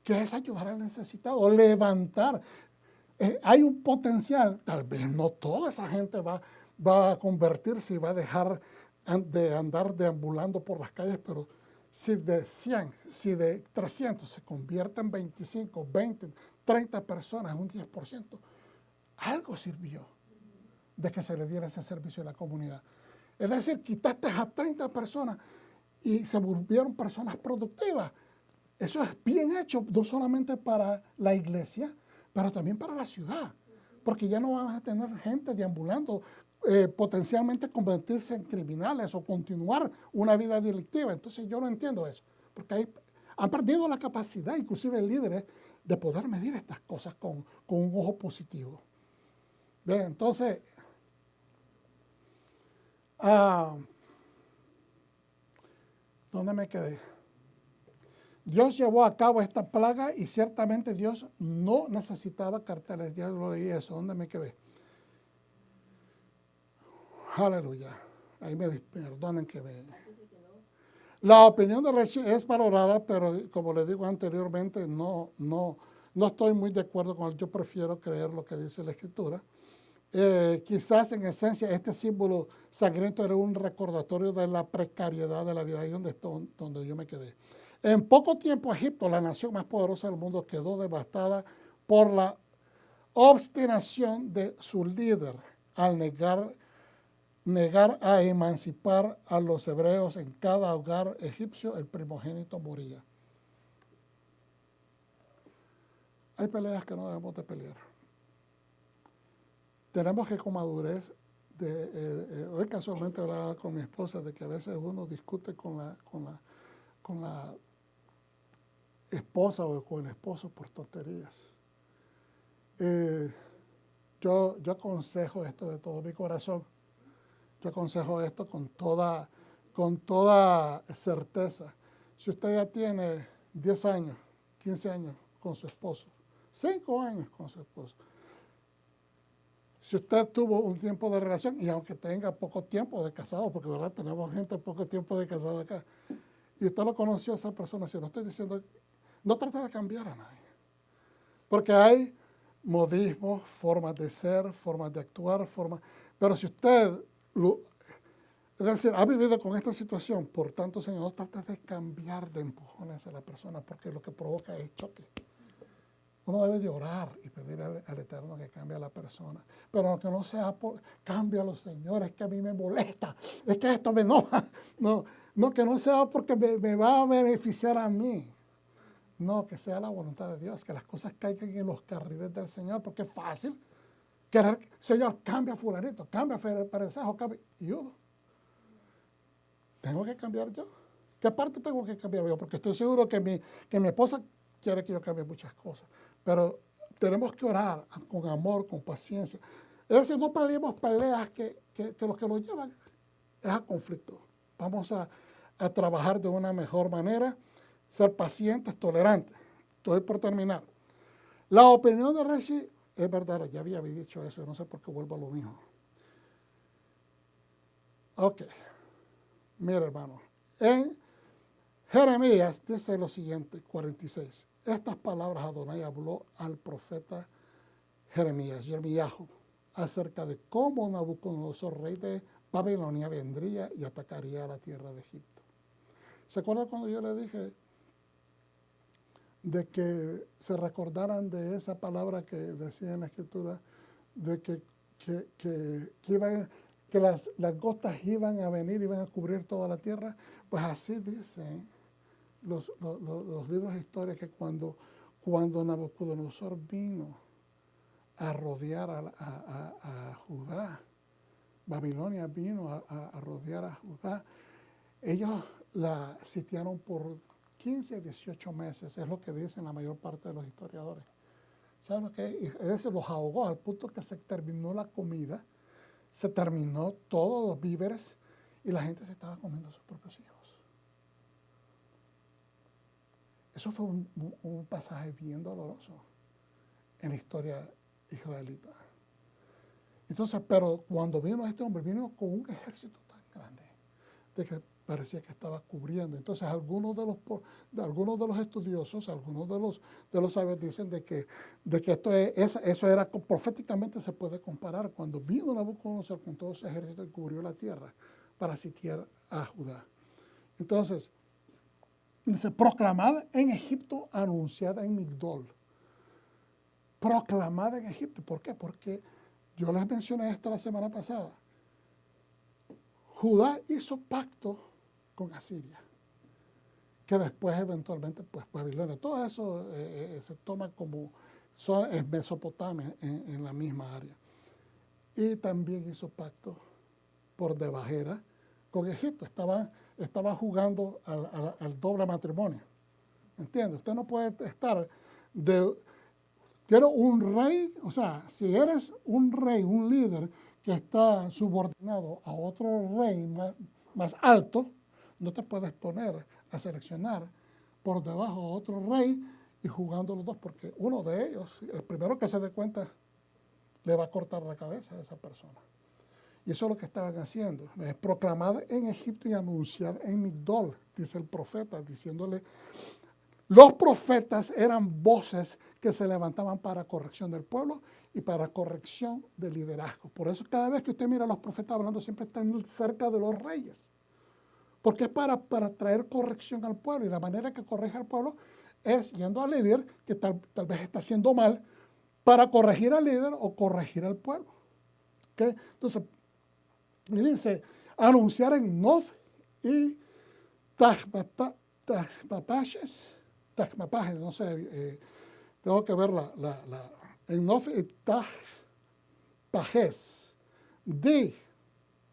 que es ayudar al necesitado, levantar. Hay un potencial, tal vez no toda esa gente va a convertirse y va a dejar de andar deambulando por las calles, pero si de 100, si de 300 se convierten en 25, 20, 30 personas, un 10%, algo sirvió de que se le diera ese servicio a la comunidad. Es decir, quitaste a 30 personas y se volvieron personas productivas. Eso es bien hecho, no solamente para la iglesia, pero también para la ciudad. Porque ya no vamos a tener gente deambulando, potencialmente convertirse en criminales o continuar una vida delictiva. Entonces yo no entiendo eso. Porque han perdido la capacidad, inclusive líderes, de poder medir estas cosas con un ojo positivo. Bien, entonces, ¿dónde me quedé? Dios llevó a cabo esta plaga y ciertamente Dios no necesitaba carteles. Ya lo leí eso. ¿Dónde me quedé? Aleluya. Ahí me perdonen que me... La opinión de Rechi es valorada, pero como les digo anteriormente, no estoy muy de acuerdo con él. Yo prefiero creer lo que dice la Escritura. Quizás en esencia este símbolo sangriento era un recordatorio de la precariedad de la vida. Ahí donde yo me quedé. En poco tiempo Egipto, la nación más poderosa del mundo, quedó devastada por la obstinación de su líder al negar a emancipar a los hebreos. En cada hogar egipcio el primogénito moría. Hay peleas que no debemos de pelear. Tenemos que con madurez, hoy casualmente hablaba con mi esposa de que a veces uno discute con la esposa o con el esposo por tonterías. Yo aconsejo esto de todo mi corazón. Yo aconsejo esto con toda certeza. Si usted ya tiene 10 años, 15 años con su esposo, 5 años con su esposo, si usted tuvo un tiempo de relación, y aunque tenga poco tiempo de casado, porque verdad tenemos gente poco tiempo de casado acá, y usted lo conoció a esa persona, si no estoy diciendo, no trate de cambiar a nadie. Porque hay modismos, formas de ser, formas de actuar, pero si usted es decir, ha vivido con esta situación por tantos años, no trata de cambiar de empujones a la persona, porque lo que provoca es choque. Uno debe de orar y pedir al Eterno que cambie a la persona. Pero que no sea por, cámbialo, Señor, es que a mí me molesta, es que esto me enoja. No, que no sea porque me va a beneficiar a mí. No, que sea la voluntad de Dios, que las cosas caigan en los carriles del Señor, porque es fácil. Querer, Señor, cambia a fulanito, cambia a Perencejo, cambia. Y uno. ¿Tengo que cambiar yo? ¿Qué parte tengo que cambiar yo? Porque estoy seguro que mi esposa quiere que yo cambie muchas cosas. Pero tenemos que orar con amor, con paciencia. Es decir, no peleemos peleas que lo que nos llevan es a conflicto. Vamos a trabajar de una mejor manera, ser pacientes, tolerantes. Estoy por terminar. La opinión de Rechi es verdad, ya había dicho eso, no sé por qué vuelvo a lo mismo. Ok. Mira, hermano, en Jeremías dice lo siguiente, 46. Estas palabras Adonai habló al profeta Jeremías, acerca de cómo Nabucodonosor, rey de Babilonia, vendría y atacaría a la tierra de Egipto. ¿Se acuerdan cuando yo le dije de que se recordaran de esa palabra que decía en la Escritura, de que las gotas iban a venir, iban a cubrir toda la tierra? Pues así dicen los libros de historia, que cuando Nabucodonosor vino a rodear a Judá, Babilonia vino a rodear a Judá, ellos la sitiaron por 15 a 18 meses, es lo que dicen la mayor parte de los historiadores. ¿Saben lo que es? Es decir, los ahogó al punto que se terminó la comida, se terminó todos los víveres y la gente se estaba comiendo a sus propios hijos. Eso fue un pasaje bien doloroso en la historia israelita. Entonces, pero cuando vino este hombre, vino con un ejército tan grande de que parecía que estaba cubriendo. Entonces, algunos de los estudiosos, algunos de los sabios dicen de que eso era proféticamente, se puede comparar cuando vino Nabucodonosor con todo ese ejército y cubrió la tierra para sitiar a Judá. Entonces, dice, proclamada en Egipto, anunciada en Migdol. Proclamada en Egipto. ¿Por qué? Porque yo les mencioné esto la semana pasada. Judá hizo pacto con Asiria, que después eventualmente, pues Babilonia, todo eso se toma como, es Mesopotamia en la misma área. Y también hizo pacto por debajera con Egipto. Estaba jugando al doble matrimonio. ¿Entiende? Usted no puede estar quiero un rey, o sea, si eres un rey, un líder que está subordinado a otro rey más alto, no te puedes poner a seleccionar por debajo a otro rey y jugando los dos, porque uno de ellos, el primero que se dé cuenta, le va a cortar la cabeza a esa persona. Y eso es lo que estaban haciendo. Proclamar en Egipto y anunciar en Migdol, dice el profeta, diciéndole. Los profetas eran voces que se levantaban para corrección del pueblo y para corrección del liderazgo. Por eso cada vez que usted mira a los profetas hablando, siempre están cerca de los reyes. Porque es para traer corrección al pueblo. Y la manera que corrige al pueblo es yendo al líder, que tal vez está haciendo mal, para corregir al líder o corregir al pueblo. ¿Okay? Entonces, me dice, anunciar en Nof y Tachmapajes, no sé, tengo que ver en Nof y Tachpajes, de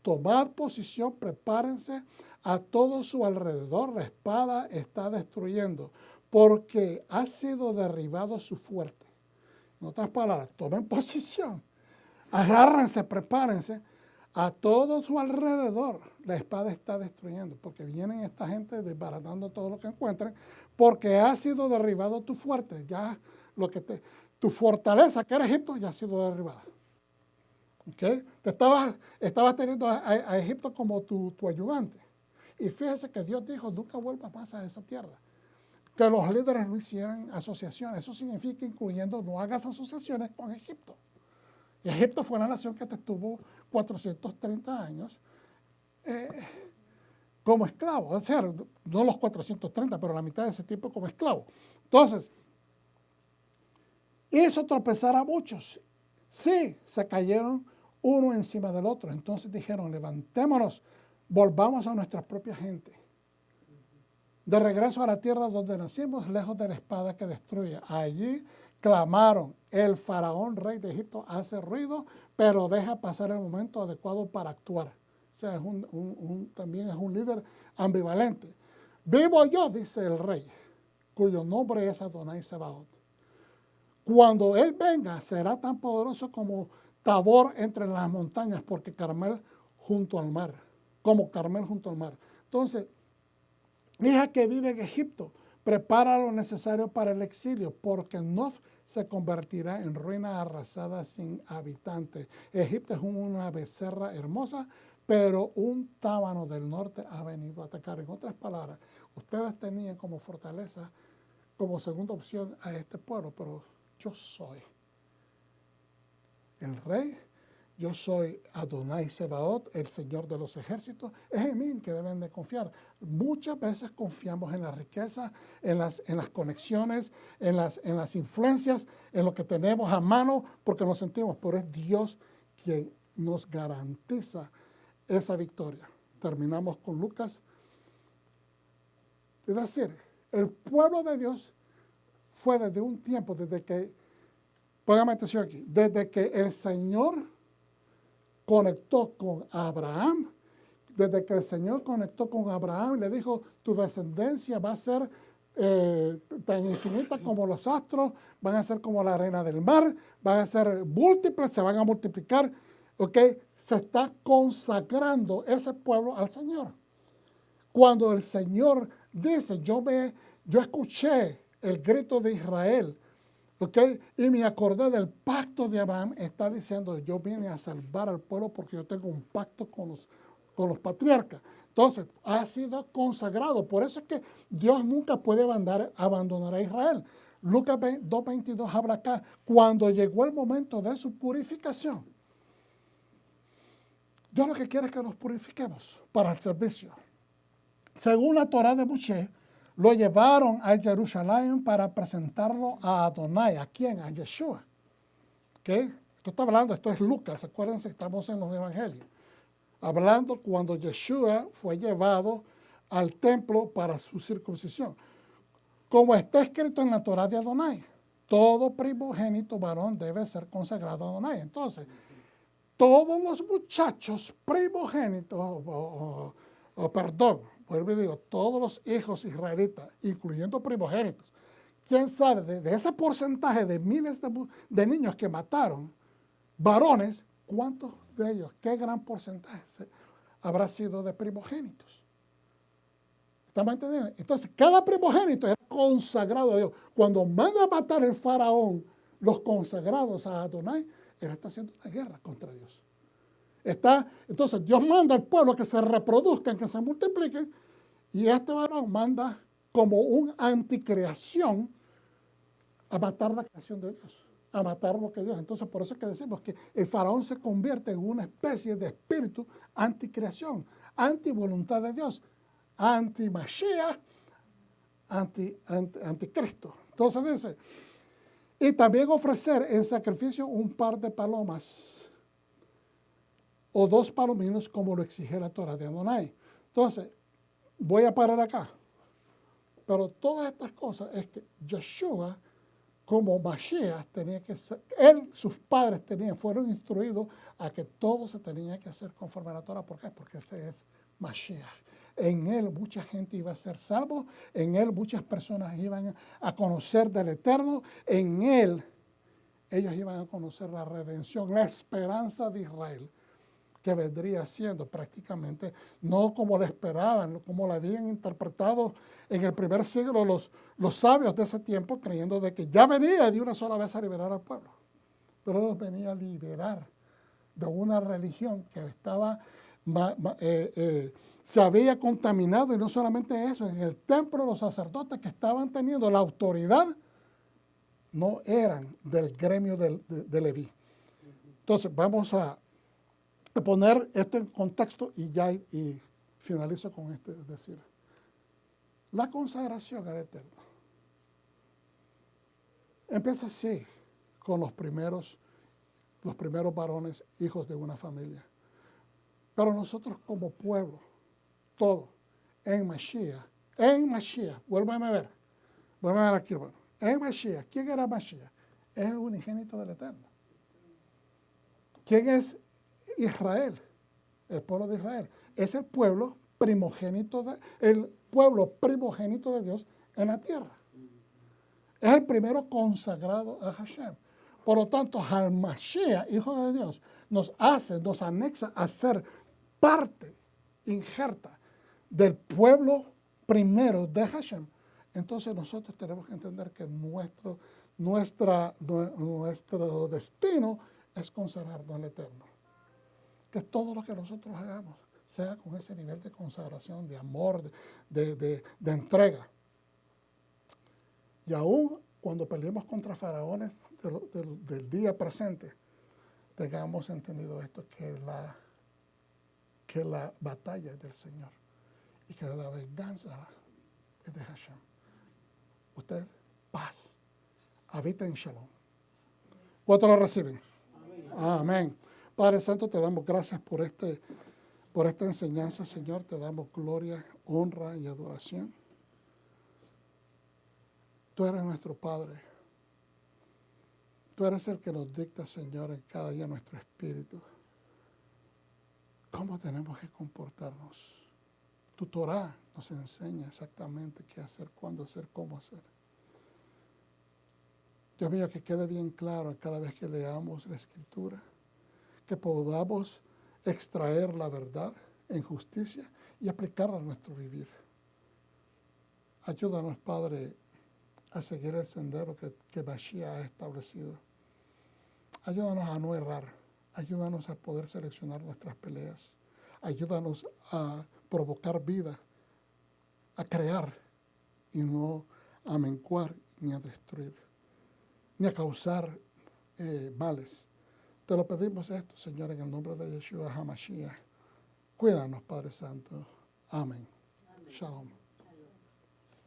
tomar posición, prepárense a todo su alrededor, la espada está destruyendo, porque ha sido derribado su fuerte. En otras palabras, tomen posición, agárrense, prepárense, a todo su alrededor la espada está destruyendo, porque vienen esta gente desbaratando todo lo que encuentran, porque ha sido derribado tu fuerte, ya tu fortaleza que era Egipto ya ha sido derribada. ¿Okay? Estabas teniendo a Egipto como tu ayudante. Y fíjese que Dios dijo, nunca vuelvas más a esa tierra. Que los líderes no hicieran asociaciones. Eso significa incluyendo, no hagas asociaciones con Egipto. Egipto fue una nación que te estuvo 430 años como esclavo. O sea, no los 430, pero la mitad de ese tiempo como esclavo. Entonces, hizo tropezar a muchos. Sí, se cayeron uno encima del otro. Entonces dijeron, levantémonos, volvamos a nuestra propia gente. De regreso a la tierra donde nacimos, lejos de la espada que destruye. Allí clamaron, el faraón rey de Egipto hace ruido, pero deja pasar el momento adecuado para actuar. O sea, también es un líder ambivalente. Vivo yo, dice el rey, cuyo nombre es Adonai Sebaot. Cuando él venga, será tan poderoso como Tabor entre las montañas, porque Carmel junto al mar, como Carmel junto al mar. Entonces, hija que vive en Egipto, prepara lo necesario para el exilio, porque Nof se convertirá en ruina arrasada sin habitantes. Egipto es una becerra hermosa, pero un tábano del norte ha venido a atacar. En otras palabras, ustedes tenían como fortaleza, como segunda opción a este pueblo, pero yo soy el rey, yo soy Adonai Sebaot, el Señor de los ejércitos. Es en mí que deben de confiar. Muchas veces confiamos en la riqueza, en las conexiones, en las influencias, en lo que tenemos a mano, porque nos sentimos, pero es Dios quien nos garantiza esa victoria. Terminamos con Lucas. Es decir, el pueblo de Dios fue desde un tiempo, desde que, póngame atención aquí, desde que el Señor conectó con Abraham, desde que el Señor conectó con Abraham y le dijo, tu descendencia va a ser tan infinita como los astros, van a ser como la arena del mar, van a ser múltiples, se van a multiplicar, ¿ok? Se está consagrando ese pueblo al Señor. Cuando el Señor dice, yo escuché el grito de Israel, ¿okay? Y me acordé del pacto de Abraham, está diciendo, yo vine a salvar al pueblo porque yo tengo un pacto con los patriarcas. Entonces, ha sido consagrado. Por eso es que Dios nunca puede abandonar a Israel. Lucas 2:22 habla acá, cuando llegó el momento de su purificación. Dios lo que quiere es que nos purifiquemos para el servicio. Según la Torá de Moshe, lo llevaron a Jerusalén para presentarlo a Adonai. ¿A quién? A Yeshua. ¿Okay? Esto está hablando, esto es Lucas. Acuérdense que estamos en los evangelios. hablando cuando Yeshua fue llevado al templo para su circuncisión. Como está escrito en la Torá de Adonai, todo primogénito varón debe ser consagrado a Adonai. Entonces, todos los muchachos primogénitos, vuelvo y digo, todos los hijos israelitas, incluyendo primogénitos, quién sabe, de ese porcentaje de miles de niños que mataron, varones, ¿cuántos de ellos, qué gran porcentaje habrá sido de primogénitos? ¿Estamos entendiendo? Entonces, cada primogénito era consagrado a Dios. Cuando manda a matar el faraón los consagrados a Adonai, él está haciendo una guerra contra Dios. Entonces, Dios manda al pueblo que se reproduzcan, que se multipliquen, y este varón manda como un anticreación a matar la creación de Dios, a matar lo que Dios. Entonces, por eso es que decimos que el faraón se convierte en una especie de espíritu anticreación, antivoluntad de Dios, anti-Mashiach, anticristo. Entonces dice, y también ofrecer en sacrificio un par de palomas o 2 palominos como lo exige la Torah de Adonai. Entonces, voy a parar acá. Pero todas estas cosas es que Yeshua, como Mashiach, tenía que ser, sus padres fueron instruidos a que todo se tenía que hacer conforme a la Torah. ¿Por qué? Porque ese es Mashiach. En él mucha gente iba a ser salvo, en él muchas personas iban a conocer del Eterno, en él ellos iban a conocer la redención, la esperanza de Israel, que vendría siendo prácticamente no como la esperaban, como la habían interpretado en el primer siglo los sabios de ese tiempo, creyendo de que ya venía de una sola vez a liberar al pueblo. Pero Dios venía a liberar de una religión que estaba se había contaminado, y no solamente eso, en el templo los sacerdotes que estaban teniendo la autoridad no eran del gremio de Leví. Entonces vamos a poner esto en contexto y finalizo con esto, es decir, la consagración al Eterno empieza así con los primeros varones, hijos de una familia. Pero nosotros como pueblo, todo, en Mashiach, vuélvame a ver aquí, hermano, en Mashiach, ¿quién era Mashiach? Es el unigénito del Eterno. ¿Quién es Israel? El pueblo de Israel. Es el pueblo primogénito de Dios en la tierra. Es el primero consagrado a Hashem. Por lo tanto, al Mashiach, hijo de Dios, nos anexa a ser parte, injerta, del pueblo primero de Hashem. Entonces nosotros tenemos que entender que nuestro destino es consagrarnos al Eterno. Que todo lo que nosotros hagamos sea con ese nivel de consagración, de amor, de entrega. Y aún cuando peleemos contra faraones del día presente, tengamos entendido esto, que la batalla es del Señor y que la venganza es de Hashem. Usted, paz, habita en Shalom. ¿Cuántos lo reciben? Amén. Padre Santo, te damos gracias por esta enseñanza, Señor. Te damos gloria, honra y adoración. Tú eres nuestro Padre. Tú eres el que nos dicta, Señor, en cada día nuestro espíritu. ¿Cómo tenemos que comportarnos? Tu Torah nos enseña exactamente qué hacer, cuándo hacer, cómo hacer. Dios mío, que quede bien claro cada vez que leamos la Escritura, que podamos extraer la verdad en justicia y aplicarla a nuestro vivir. Ayúdanos, Padre, a seguir el sendero que Mashiach ha establecido. Ayúdanos a no errar. Ayúdanos a poder seleccionar nuestras peleas. Ayúdanos a provocar vida, a crear y no a menguar ni a destruir, ni a causar males. Te lo pedimos esto, Señor, en el nombre de Yeshua HaMashiach. Cuídanos, Padre Santo. Amén. Shalom.